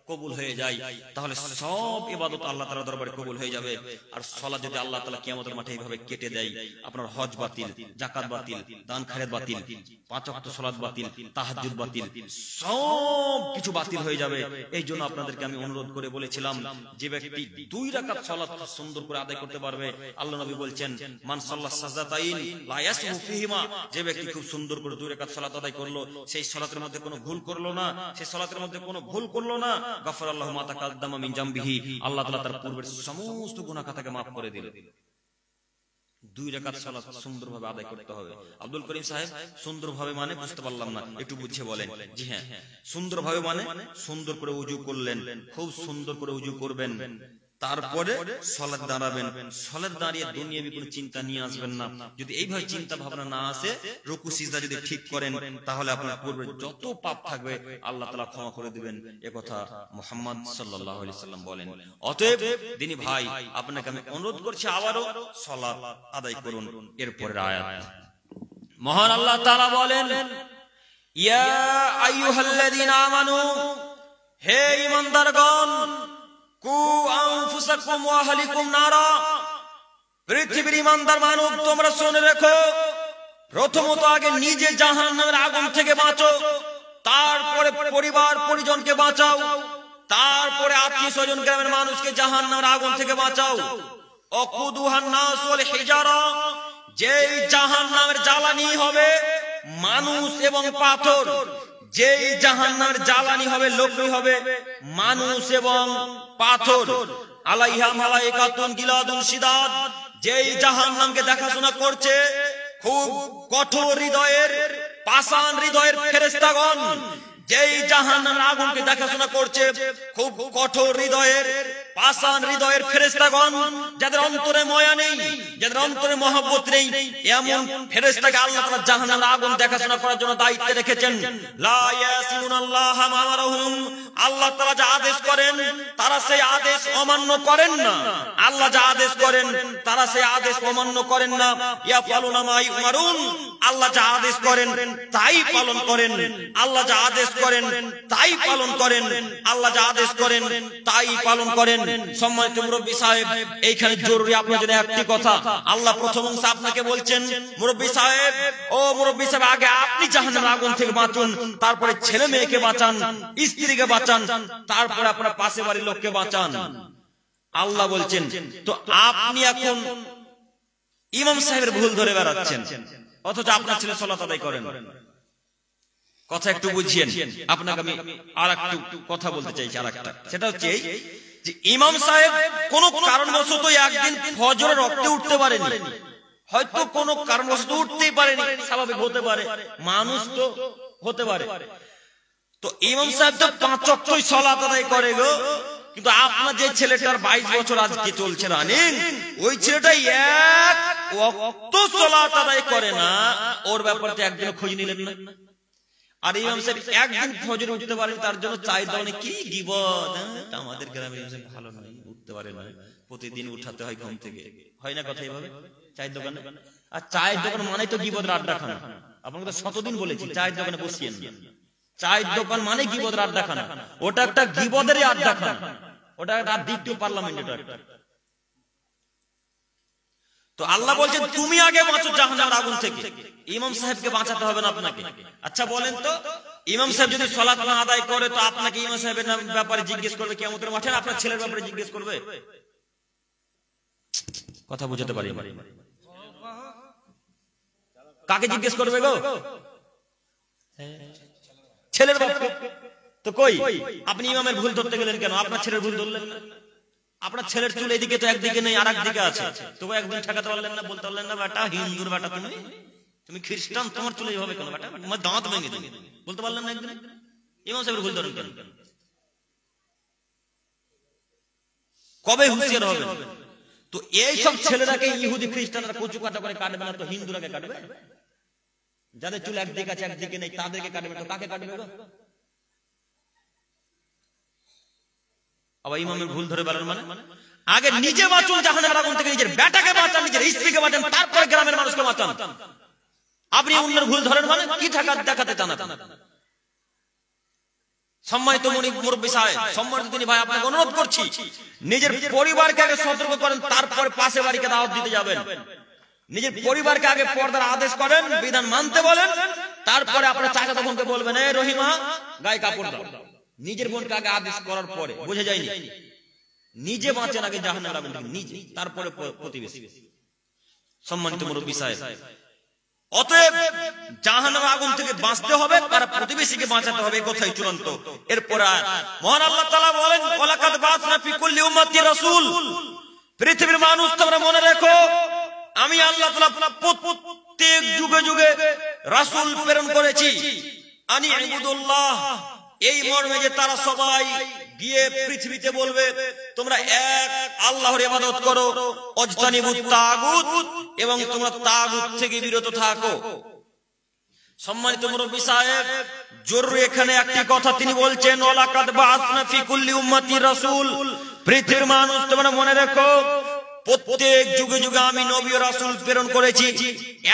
কবুল হয়ে যায়, তাহলে সব ইবাদত আল্লাহ তাআলার দরবারে কবুল হয়ে যাবে। আর সালাত যদি আল্লাহ তাআলা কিয়ামতের মাঠে এইভাবে কেটে দেয়, আপনার হজ বাতিল, যাকাত বাতিল, দান খায়রাত বাতিল, 5 ওয়াক্ত সালাত বাতিল, তাহাজ্জুদ বাতিল, সব কিছু বাতিল হয়ে যাবে। এই জন্য আপনাদেরকে আমি অনুরোধ করে বলেছিলাম, যে ব্যক্তি 2 রাকাত সালাত সুন্দর করে আদায় করতে পারবে, আল্লাহ নবী বলছেন, মান সাল্লা সাজদাতাইন লা ইয়াসহু ফিহিমা, যে ব্যক্তি খুব সুন্দর করে 2 রাকাত সালাত আদায় করলো, সেই সালাতের মধ্যে কোনো ভুল করলো না, সেই সালাতের মধ্যে কোনো ভুল করলো না, গাফারাল্লাহু মা তাকাদ্দামা মিন জামবিহি, আল্লাহ তাআলা তার পূর্বের সমস্ত গুনাহ খাতাকে maaf করে দিলেন। 2 রাকাত সালাত সুন্দরভাবে আদায় করতে হবে। আব্দুল করিম সাহেব, সুন্দরভাবে মানে বুঝতে পারলাম না, একটু বুঝিয়ে বলেন। জি হ্যাঁ, সুন্দরভাবে মানে সুন্দর করে ওযু করলেন, খুব সুন্দর করে ওযু করবেন, তারপরে সালাত দাঁড়াবেন। সালাত দাঁড়িয়ে দুনিয়াবি কোনো চিন্তা নিয়ে আসবেন না। যদি এইভাবে চিন্তা ভাবনা না আসে, রুকু সিজদা যদি ঠিক করেন, তাহলে আপনার পূর্বে যত পাপ থাকবে আল্লাহ তাআলা ক্ষমা করে দিবেন। এ কথা মুহাম্মদ সাল্লাল্লাহু আলাইহি সাল্লাম বলেন। অতএব দিনী ভাই, আপনাকে আমি অনুরোধ করছি, আবারও সালাত আদায় করুন। এরপরের আয়াত। মহান আল্লাহ তাআলা বলেন, ইয়া আইয়ুহাল্লাযীনা আমানু, হে ঈমানদারগণ, কু আনফুসাকুম ওয়া আহলিকুম নারা, পৃথিবীর ঈমানদার মানব তোমরা শুনে রেখো, প্রথমত আগে নিজে জাহান্নামের আগুন থেকে বাঁচো, তারপরে পরিবার পরিজনকে বাঁচাও, তারপরে আত্মীয় স্বজন গ্রামের মানুষকে জাহান্নামের আগুন থেকে বাঁচাও। ওয়াকুদুহান নাস ওয়াল হিজারা, যেই জাহান্নামের জ্বালানি হবে মানুষ এবং পাথর, যেই জাহান্নামের জ্বালানি হবে লোকই হবে মানুষ এবং পাথর। আলাইহা মালাইকাতুন গিলাদুন শিদাদ, যেই জাহান্নামকে দেখাশোনা করছে খুব কঠোর হৃদয়ের, পাষাণ হৃদয়ের ফেরেশতাগণ, যেই জাহান্নামের আগুনকে দেখাশোনা করছে খুব কঠোর হৃদয়ের, পাষাণ হৃদয়ের ফেরেশতাগণ, যাদের অন্তরে মায়া নেই, যাদের অন্তরে মহব্বত নেই, এমন ফেরেশতাকে আল্লাহ তাআলা জাহান্নামের আগুন দেখাশোনা করার জন্য দায়িত্বে রেখেছেন। লা ইয়াসিনুনাল্লাহ মা আমারহুম, আল্লাহ তাআলা যা আদেশ করেন তারা সেই আদেশ অমান্য করেন না, আল্লাহ যা আদেশ করেন তারা সেই আদেশ অমান্য করেন না। ইয়াফালুনা মা ইউমারুন, আল্লাহ যা আদেশ করেন তাই পালন করেন, আল্লাহ যা আদেশ করেন তাই পালন করেন, আল্লাহ যা আদেশ করেন তাই পালন করেন। সম্মানিত মুরব্বী সাহেব, এইখানে জরুরি আপনার জন্য একটি কথা। আল্লাহ প্রথম অংশে আপনাকে বলছেন, মুরব্বী সাহেব, ও মুরব্বী সাহেব, আগে আপনি জাহান্নামের আগুন থেকে বাঁচুন, তারপরে ছেলে মেয়েকে বাঁচান, স্ত্রীকে বাঁচান, তারপরে আপনার পাশে বাড়ির লোককে বাঁচান। আল্লাহ বলছেন, তো আপনি এখন ইমাম সাহেবের ভুল ধরে বেড়াচ্ছেন, অথচ আপনার ছেলে সালাত আদায় করেন। কথা একটু বুঝিয়েন। আপনাকে আমি আর একটু কথা বলতে চাইছি, আর একটা, সেটা হচ্ছে যে ইমাম সাহেব কোন কারণবশত একদিন ফজরের রক্তে উঠতে পারেনি, হয়তো কোন কারণবশত উঠতেই পারেনি, স্বাভাবিক হতে পারে, মানুষ তো হতে পারে। তো ইমাম সাহেব তো 5 ওয়াক্তই সালাত আদায় করে গো, কিন্তু আপনার যে ছেলেটার 22 বছর আজকে চলছে রানিং, ওই ছেলেটা এক ওয়াক্ত সালাত আদায় করে না, ওর ব্যাপারে একদিন খোঁজ নিলেন না। আর ইমাম সাহেব একদিন ফজরে উঠতে পারেন, তার জন্য চায়ের দোকানে কি গিবত, আমাদের গ্রামে ভালো নয়, উঠতে পারে না, প্রতিদিন উঠাতে হয় ঘুম থেকে, হয় না কথা এইভাবে চায়ের দোকানে। আর চায়ের দোকান মানে তো গিবতের আড্ডাখানা, আপনাকে তো শতদিন বলেছি চায়ের দোকানে বসিয়েন না, চায়ের দোকান মানে গিবতের আড্ডাখানা, ওটা একটা গিবতেরই আড্ডাখানা, ওটা একটা দ্বিতীয় পার্লামেন্ট। এটা তো আল্লাহ বলছেন তুমি আগে বাঁচো জাহান্নামের আগুন থেকে, ইমাম সাহেবকে বাঁচাতে হবে না আপনাকে। আচ্ছা বলেন তো, ইমাম সাহেব যদি সালাত না আদায় করে তো আপনাকে ইমাম সাহেবের ব্যাপারে জিজ্ঞেস করবে কিয়ামতের মাঠে, আপনার ছেলের ব্যাপারে জিজ্ঞেস করবে? কথা বুঝাতে পারি? কাকে জিজ্ঞেস করবে গো? ছেলের বাপকে। তো কই আপনি ইমামের ভুল ধরতে গেলেন কেন? আপনার ছেলের ভুল ধরলেন না? আপনার ছেলের চুল এদিকে তো একদিকে নেই, আর একদিকে আছে, তবু একদিন ঠেকাতে পারলেন না, বলতে পারলেন না বেটা হিন্দুর বেটা, তুমি খ্রিস্টান, তোমার চুল এইভাবে কেন বেটা, তোমার দাঁত ভেঙে দিবে, বলতে পারলেন না একদিন? ইমাম সাহেবের ভুল ধরেন কেন? কবে হুঁশিয়ার হবে? তো এইসব ছেলেরাকে ইহুদি খ্রিস্টানরা কচু কাটা করে কাটবে না, তো হিন্দুরাকে কাটবে? যাদের চুল একদিকে আছে একদিকে নেই তাদেরকে কাটবে, তো কাকে কাটবে গো? আবার ইমামের ভুল ধরে বেড়ান মানে? আগে নিজে বাঁচুন জাহান্নামের আগুন থেকে, নিজের বেটাকে বাঁচান, নিজের স্ত্রীকে বাঁচান, তারপরে গ্রামের মানুষকে বাঁচান। আপনি অন্যের ভুল ধরেন মানে কি দেখাতে চান? সম্মানিত মুরব্বী সাহেব, সম্মানিত তিনি ভাই, আপনাকে অনুরোধ করছি নিজের পরিবারকে আগে সতর্ক করেন, তারপরে পাশে বাড়িকে দাওয়াত দিতে যাবেন। নিজের পরিবারকে আগে পর্দার আদেশ করেন, বিধান মানতে বলেন, তারপরে আপনার চাচাতো বোনকে বলবেন এই রহিমা গায়ে কাপড় দাও। নিজের বোনকে আগে আদেশ করার পরে, বুঝে যায়নি? নিজে বাঁচেন আগে জাহান্নামের আগুন থেকে, নিজে, তারপরে প্রতিবেশী। সম্মানিত মুরব্বী সাহেব, অতএব জাহান্নামের আগুন থেকে বাঁচতে হবে, আর প্রতিবেশীকে বাঁচাতে হবে, কথাই চূড়ান্ত। এরপর মহান আল্লাহ তাআলা বলেন ওয়ালাকাদ বাআসনা ফি কুল্লি উম্মাতি রাসূল, পৃথিবীর মানুষ তোমরা মনে রেখো আমি আল্লাহ তাআলা প্রত্যেক যুগে যুগে রাসূল প্রেরণ করেছি, আনি ইবুদুল্লাহ, এই মর্মে যে তারা সবাই গিয়ে পৃথিবীতে বলবে তোমরা এক আল্লাহর ইবাদত করো, অজতানিবুত তাগুত, এবং তোমরা তাগুত থেকে বিরত থাকো। সম্মানিত মুরব্বী সাহেব, জরুরি এখানে একটি কথা তিনি বলছেন ওয়ালাকাদ বাআসনা ফি কুল্লি উম্মাতি রাসূল, পৃথিবীর মানুষ তোমরা মনে রেখো প্রত্যেক যুগে যুগে আমি নবী ও রাসূল প্রেরণ করেছি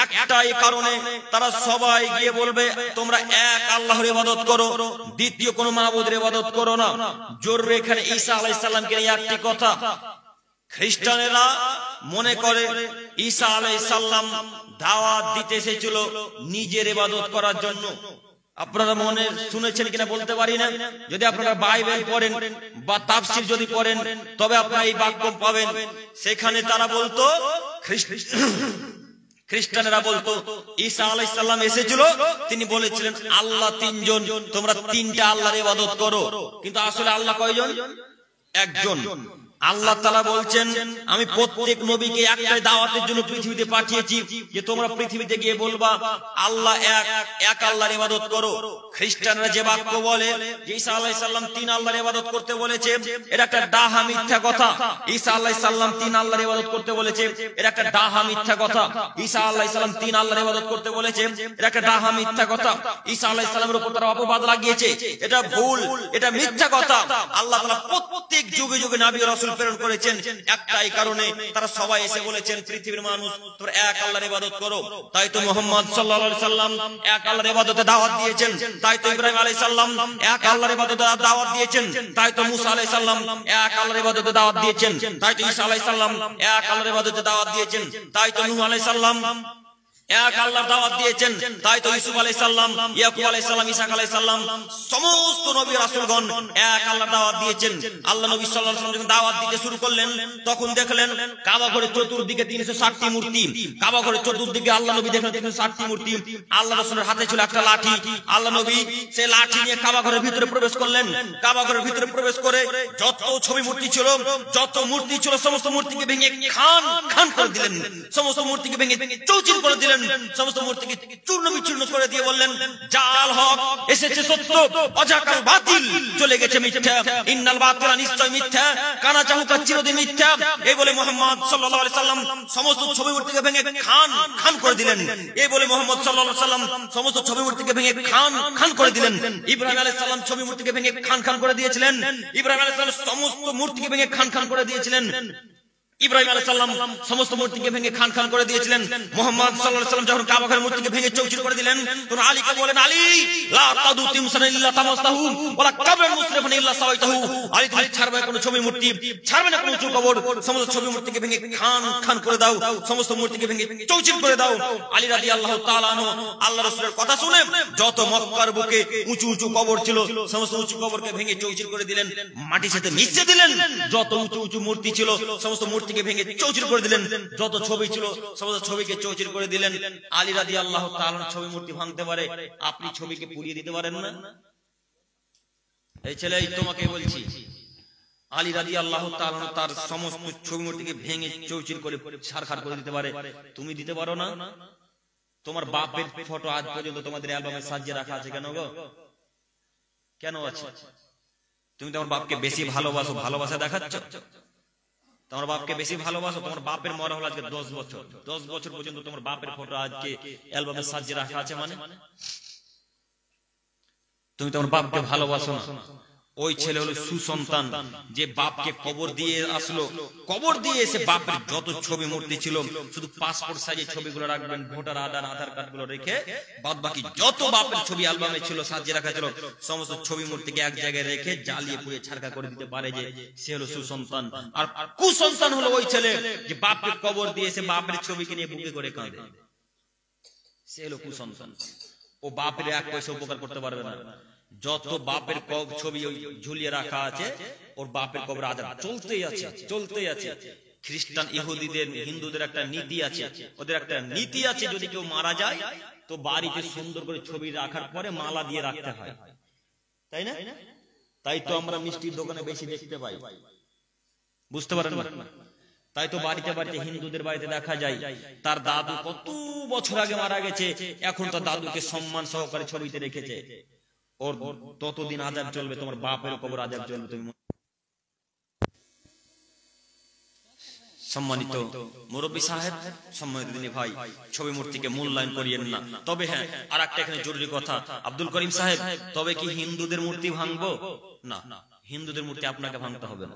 একটাই কারণে, তারা সবাই গিয়ে বলবে তোমরা এক আল্লাহর ইবাদত করো, দ্বিতীয় কোনো মাবুদের ইবাদত করো না। জরুরি এখানে ঈসা আলাইহিস সালামকে নিয়ে একটি কথা। খ্রিস্টানেরা মনে করে ঈসা আলাইহিস সালাম দাওয়াত দিতে এসেছিল নিজের ইবাদত করার জন্য। আপনারা মনে শুনেছেন কিনা বলতে পারি না। যদি আপনারা বাইবেল পড়েন বা তাফসীর যদি পড়েন তবে আপনারা এই বাক্য পাবেন। সেখানে তারা বলতো, খ্রিস্টানেরা বলতো ঈসা আলাইহিস সালাম এসেছিল, তিনি বলেছিলেন আল্লাহ তিনজন, তোমরা তিনটা আল্লাহর ইবাদত করো। কিন্তু আসলে আল্লাহ কয়জন? একজন। আল্লাহ তাআলা বলছেন আমি প্রত্যেক নবীকে একটাই দাওয়াতের জন্য পৃথিবীতে পাঠিয়েছি যে তোমরা পৃথিবীতে গিয়ে বলবা আল্লাহ এক, এক আল্লাহর ইবাদত করো। খ্রিস্টানরা যে বাক্য বলে যে ঈসা আলাইহিস সালাম তিন আল্লাহর ইবাদত করতে বলেছে, এটা একটা ডাহা মিথ্যা কথা। ঈসা আলাইহিস সালাম তিন আল্লাহর ইবাদত করতে বলেছে, এটা একটা ডাহা মিথ্যা কথা। ঈসা আলাইহিস সালাম তিন আল্লাহর ইবাদত করতে বলেছে, এটা একটা ডাহা মিথ্যা কথা। ঈসা আলাইহিস সালামের উপর তারা অপবাদ লাগিয়েছে, এটা ভুল, এটা মিথ্যা কথা। আল্লাহ তাআলা প্রত্যেক যুগে যুগে নবী ও রাসূল প্রেরণ করেছেন একটাই কারণে, তারা সবাই এসে বলেছেন পৃথিবীর মানুষ তোমরা এক আল্লাহর ইবাদত করো। তাই তো মুহাম্মদ সাল্লাল্লাহু আলাইহি সাল্লাম এক আল্লাহর ইবাদতে দাওয়াত দিয়েছেন। তাই তো ইব্রাহিম আলাইহিস সালাম এক আল্লাহর ইবাদতে দাওয়াত দিয়েছেন। তাই তো মুসা আলাইহিস সালাম এক আল্লাহর ইবাদতে দাওয়াত দিয়েছেন। তাই তো ঈসা আলাইহিস সালাম এক আল্লাহর ইবাদতে দাওয়াত দিয়েছেন। তাই তো নূহ আলাইহিস সালাম এক আল্লাহর দাওয়াত দিয়েছেন। তাই তো ইউসুফ আলাইহিস সালাম, ইয়াকুব আলাইহিস সালাম, ঈসা আলাইহিস সালাম সমস্ত নবী রাসূলগণ এক আল্লাহর দাওয়াত দিয়েছেন। আল্লাহ নবী সাল্লাল্লাহু আলাইহি ওয়াসাল্লাম যখন দাওয়াত দিতে শুরু করলেন তখন দেখলেন কাবা ঘরের চতুর্দিকে 360টি মূর্তি। কাবা ঘরের চতুর্দিকে আল্লাহ নবী দেখলেন 360টি মূর্তি। আল্লাহ রাসূলের হাতে ছিল একটা লাঠি। আল্লাহ নবী সেই লাঠি নিয়ে কাবা ঘরের ভিতরে প্রবেশ করলেন। কাবা ঘরের ভিতরে প্রবেশ করে যত ছবি মূর্তি ছিল, যত মূর্তি ছিল সমস্ত মূর্তিকে ভেঙে খান খান করে দিলেন। সমস্ত মূর্তিকে ভেঙে চৌচির করে দিলেন। সমস্ত মূর্তিকে চূর্ণ বিচূর্ণ করে দিয়ে বললেন জাল হক এসেছে সত্য, অজাকাল বাতিল চলে গেছে মিথ্যা। ইন্নাল বাতিলা নিশ্চয় মিথ্যা, কানা চাহুকা চিরদিন মিথ্যা। এই বলে মুহাম্মদ সাল্লাল্লাহু আলাইহি সাল্লাম সমস্ত ছবি মূর্তিকে ভেঙে খান খান করে দিলেন। এই বলে মুহাম্মদ সাল্লাল্লাহু আলাইহি সাল্লাম সমস্ত ছবি মূর্তিকে ভেঙে খান খান করে দিলেন। ইব্রাহিম আলাইহিস সালাম ছবি মূর্তিকে ভেঙে খান খান করে দিয়েছিলেন। ইব্রাহিম আলাইহিস সালাম সমস্ত মূর্তিকে ভেঙে খান খান করে দিয়েছিলেন। ইব্রাহিম আলাইহিস সালাম সমস্ত মূর্তিকে ভেঙে খান খান করে দিয়েছিলেন। মুহাম্মদ সাল্লাল্লাহু আলাইহি সাল্লাম যখন কাবা ঘরের মূর্তিকে ভেঙে চৌচির করে দিলেন তখন আলীকে বলেন আলী লা তাদু তিমসান ইল্লা তামাসতাহু ওয়ালা কাবরান মুসরিফান ইল্লা সাওয়াইতাহু। আলী তুমি ছাড়বে না কোনো ছবি মূর্তি, ছাড়বে না কোনো উঁচু কবর। সমস্ত ছবি মূর্তিকে ভেঙে খান খান করে দাও, সমস্ত মূর্তিকে ভেঙে চৌচির করে দাও। আলী রাদিয়াল্লাহু তাআলা আনহু আল্লাহর রাসূলের কথা শুনে যত মক্কার বুকে উঁচু উঁচু কবর ছিল সমস্ত উঁচু কবরকে ভেঙে চৌচির করে দিলেন, মাটির সাথে মিশিয়ে দিলেন। যত উঁচু উঁচু মূর্তি ছিল সমস্ত মূর্তিকে ভেঙে চৌচির করে দিলেন। যত ছবি ছিল সমস্ত ছবিকে চৌচির করে দিলেন। আলী রাদিয়াল্লাহু তাআলা ছবি মূর্তি ভাঙতে পারে, আপনি ছবিকে পুড়িয়ে দিতে পারেন না? এই ছেলে তোমাকে বলছি, আলী রাদিয়াল্লাহু তাআলা তার সমস্ত ছবি মূর্তিকে ভেঙে চৌচির করে ছারখার করে দিতে পারে, তুমি দিতে পারো না? তোমার বাপের ফটো আজ পর্যন্ত তোমাদের অ্যালবামে সাজিয়ে রাখা আছে কেন গো? কেন আছে? তুমি তোমার বাপকে বেশি ভালোবাসো, ভালোবাসা দেখাচ্ছ। তোমার বাপকে বেশি ভালোবাসো, তোমার বাপের মরা হলো আজকে 10 বছর, 10 বছর পর্যন্ত তোমার বাপের ফটো আজকে অ্যালবামে সাজিয়ে রাখা আছে, মানে তুমি তোমার বাপকে ভালোবাসো না। ওই ছেলে হলো সুসন্তান, যে বাপকে কবর দিয়ে আসলো, কবর দিয়ে এসে বাপের যত ছবি মূর্তি ছিল শুধু পাসপোর্ট সাইজের ছবিগুলো রাখবেন, ভোটার আধার কার্ড গুলো রেখে বাদ বাকি যত বাপের ছবি অ্যালবামে ছিল সাজিয়ে রাখা ছিল সমস্ত ছবি মূর্তিকে এক জায়গায় রেখে জ্বালিয়ে পুড়িয়ে ছারকা করে দিতে পারে, যে সে হলো সুসন্তান। আর কুসন্তান হলো ওই ছেলে যে বাপকে কবর দিয়ে এসে বাপের ছবিকে নিয়ে বুকে করে কাঁদে, সে হলো কুসন্তান। ও বাপের এক পয়সা উপকার করতে পারবে না। যত বাপের ছবি ঝুলিয়ে রাখা আছে ওর বাপের কবর আজাব চলতেই আছে, চলতেই আছে। খ্রিস্টান ইহুদিদের হিন্দুদের একটা নীতি আছে, ওদের একটা নীতি আছে, যদি কেউ মারা যায় তো বাড়িতে সুন্দর করে ছবি রাখার পরে মালা দিয়ে রাখতে হয়, তাই না? তাই তো আমরা মিষ্টির দোকানে বেশি দেখতে পাই, বুঝতে পারেন না? তাই তো বাড়িতে বাড়িতে হিন্দুদের বাড়িতে দেখা যায় তার দাদু কত বছর আগে মারা গেছে, এখন তার দাদুকে সম্মান সহকারে ছবিতে রেখেছে। ওর ততদিন আযাব চলবে, তোমার বাপের কবর আযাব চলবে। তুমি সম্মানিত মুরব্বী সাহেব, সম্মানিত দিনী ভাই, ছবি মূর্তিকে মূল্যায়ন করিয়েন না। তবে হ্যাঁ, আর একটা এখানে জরুরি কথা, আব্দুল করিম সাহেব, তবে কি হিন্দুদের মূর্তি ভাঙবো? না, হিন্দুদের মূর্তি আপনাকে ভাঙতে হবে না।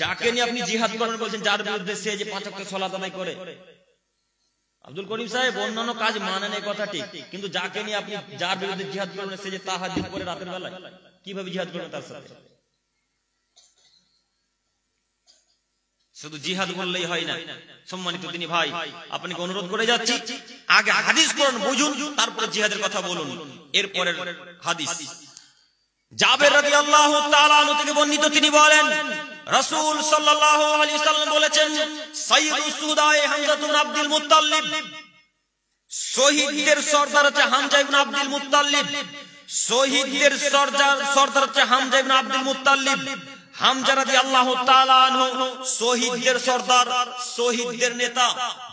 যাকে নিয়ে আপনি জিহাদ করেন বলছেন, যার বিরুদ্ধে সে যে 5 ওয়াক্ত সালাত আদায় করে। আব্দুল করিম সাহেব অন্যান্য কাজ মানেন, এই কথা ঠিক, কিন্তু যাকে নিয়ে আপনি যার বিরুদ্ধে জিহাদ করবেন সে যে তাহাজ্জুদ করে রাতের বেলায়, কিভাবে জিহাদ করবেন তার সাথে? শুধু জিহাদ বললেই হয় না। সম্মানিত দিনী ভাই, আপনাকে অনুরোধ করে যাচ্ছি, আগে হাদিস কোরআন বুঝুন, তারপরে জিহাদের কথা বলুন। এরপরে হাদিস জাবের রাদিয়াল্লাহু তাআলা আনহু থেকে বর্ণিত, তিনি বলেন রাসূল সাল্লাল্লাহু আলাইহি ওয়াসাল্লাম বলেছেন, সাইয়্যিদুস সুদায়ে হামজা ইবনে আব্দুল মুত্তালিব, শহীদদের সর্দার হচ্ছে হামজা ইবনে আব্দুল মুত্তালিব। শহীদদের সর্দার হচ্ছে হামজা ইবনে আব্দুল মুত্তালিব। হামজা রাদিয়াল্লাহু তাআলা আনহু শহীদদের সর্দার, শহীদদের নেতা।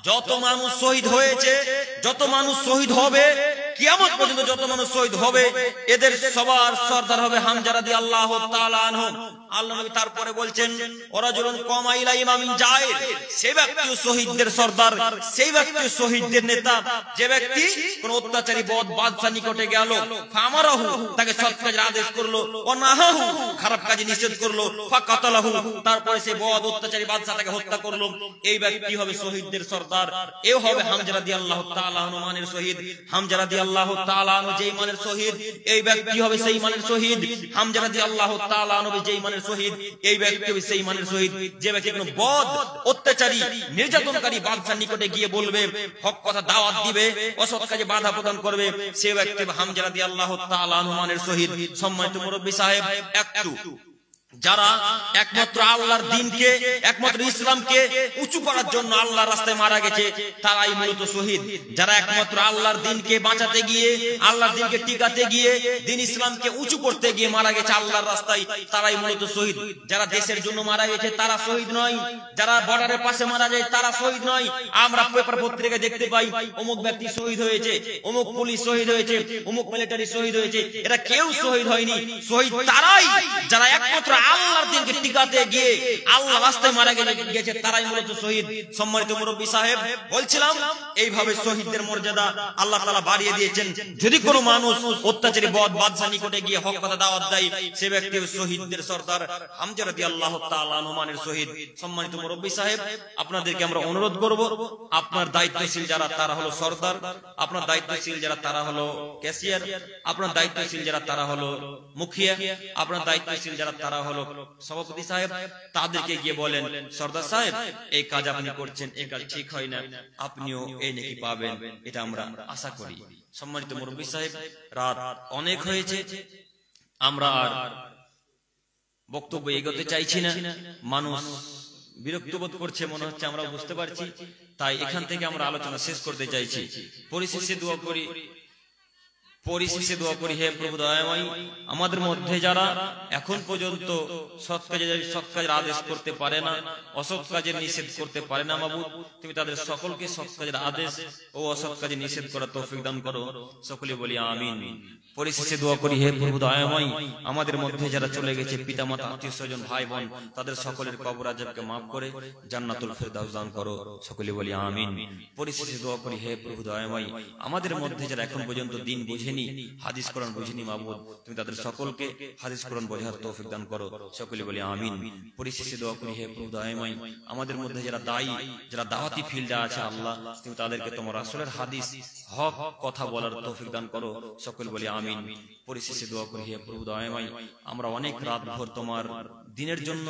যত মানুষ শহীদ হয়েছে, যত মানুষ শহীদ হবে, কিয়ামত পর্যন্ত যত মানুষ শহীদ হবে, এদের সবার সর্দার হবে হামজা রাদিয়াল্লাহু তাআলা আনহু। আল্লাহ নবী তারপরে বলছেন, ওরাজুলুন কামা ইলা ইমামিন জায়ের, সেই ব্যক্তিও শহীদদের সর্দার, সেই ব্যক্তিও শহীদদের নেতা, যে ব্যক্তি কোন অত্যাচারী বদ বাদশা নিকটে গেল, ফামারাহু, তাকে সৎ কাজের আদেশ করলো, ও নাহাহু, খারাপ কাজে নিষেধ করলো, ফাকাতালাহু, তারপরে সে বদ অত্যাচারী বাদশা তাকে হত্যা করলো, এই ব্যক্তি হবে শহীদদের সর্দার। এও হবে হামজা রাদিয়াল্লাহু তাআলা আনহু মানের শহীদ। হামজা রাদিয়াল্লাহু তাআলা আনহু যেই মানের শহীদ, এই ব্যক্তি হবে সেই মানের শহীদ। হামজা রাদিয়াল্লাহু তাআলা আনহু যেই মানের শহীদ, এই ব্যক্তি হবে সেই মানের শহীদ। যে ব্যক্তি কোনো বদ অত্যাচারী নির্যাতনকারী বাদশার নিকটে গিয়ে বলবে, হক কথা দাওয়াত দিবে, অসৎ কাজে বাধা প্রদান করবে, সেই ব্যক্তি হামজা রাদিয়াল্লাহু তাআলা আনহু মানের শহীদ। সম্মানিত মুরব্বী সাহেব, একটু যারা একমাত্র আল্লাহর দ্বীনকে, একমাত্র ইসলামকে উঁচু করার জন্য আল্লাহর রাস্তায় মারা গেছে, তারাই মূলত শহীদ। যারা একমাত্র আল্লাহর দ্বীনকে বাঁচাতে গিয়ে, আল্লাহর দ্বীনকে টিকাতে গিয়ে, দ্বীন ইসলামকে উঁচু করতে গিয়ে মারা গেছে আল্লাহর রাস্তায়, তারাই মূলত শহীদ। যারা দেশের জন্য মারা গেছে তারা শহীদ নয়, যারা বর্ডারের পাশে মারা যায় তারা শহীদ নয়। আমরা পেপার পত্রিকায় দেখতে পাই, অমুক ব্যক্তি শহীদ হয়েছে, অমুক পুলিশ শহীদ হয়েছে, অমুক মিলিটারি শহীদ হয়েছে। এরা কেউ শহীদ হয়নি। শহীদ তারাই যারা একমাত্র আল্লাহর দ্বীনকে টিকাতে গিয়ে আল্লাহর রাস্তায় মারা গেছে, তারাই মূলত শহীদ। সম্মানিত মুরব্বী সাহেব, বলছিলাম এইভাবে শহীদদের মর্যাদা আল্লাহ তাআলা বাড়িয়ে দিয়েছেন। যদি কোনো মানুষ অত্যাচারী বদ বাদশা নিকটে গিয়ে হক কথা দাওয়াত দেয়, সে ব্যক্তি শহীদদের সর্দার হামজা রাদিয়াল্লাহু তাআলা আনহু মানের শহীদ। সম্মানিত মুরব্বী সাহেব, আপনাদেরকে আমরা অনুরোধ করব, আপনার দায়িত্বশীল যারা তারা হলো সর্দার, আপনার দায়িত্বশীল যারা তারা হলো ক্যাশিয়ার, আপনার দায়িত্বশীল যারা তারা হলো মুখিয়া, আপনার দায়িত্বশীল যারা তারা হলো সভাপতি সাহেব, তাদেরকে গিয়ে বলেন, সর্দার সাহেব এই কাজ আপনি করছেন, এই কাজ ঠিক হয় না, আপনিও এই নেকি পাবেন, এটা আমরা আশা করি। সম্মানিত মুরব্বী সাহেব, রাত অনেক হয়েছে, আমরা আর বক্তব্য এগোতে চাইছি না। মানুষ বিরক্ত বোধ করছে মনে হচ্ছে, আমরা বুঝতে পারছি, তাই এখান থেকে আমরা আলোচনা শেষ করতে চাইছি। পরিশেষে দোয়া করি, হে প্রভু দয়াময়, আমাদের মধ্যে যারা এখন পর্যন্ত সৎ কাজের আদেশ করতে পারে না, অসৎ কাজের নিষেধ করতে পারে না, মাবুদ তুমি তাদের সকলকে সৎ কাজের আদেশ ও অসৎ কাজে নিষেধ করার তৌফিক দান করো। সকলে বলি আমিন। পরিশেষে দোয়া করি, হে প্রভু দয়াময়, আমাদের মধ্যে যারা চলে গেছে, পিতামাতা, আত্মীয় স্বজন, ভাই বোন, তাদের সকলের কবর আযাবকে মাফ করে জান্নাতুল ফেরদাউস দান করো। সকলে বলি আমিন। পরিশেষে দোয়া করি, হে প্রভু দয়াময়, আমাদের মধ্যে যারা এখন পর্যন্ত দিন বুঝেনি, হাদিস কোরআন বুঝেনি, মাবুদ তুমি তাদের সকলকে হাদিস কোরআন বোঝার তৌফিক দান করো। সকলে বলি আমিন। পরিশেষে দোয়া করি, হে প্রভু দয়াময়, আমাদের মধ্যে যারা দায়ী, যারা দাওয়াতি ফিল্ডে আছে, আল্লাহ তুমি তাদেরকে তোমার রাসূলের হাদিস হক কথা বলার তৌফিক দান করো। সকলে বলি আমিন। পরিশেষে দোয়া করি, হে প্রভু দয়াময়, আমরা অনেক রাত ভর তোমার দিনের জন্য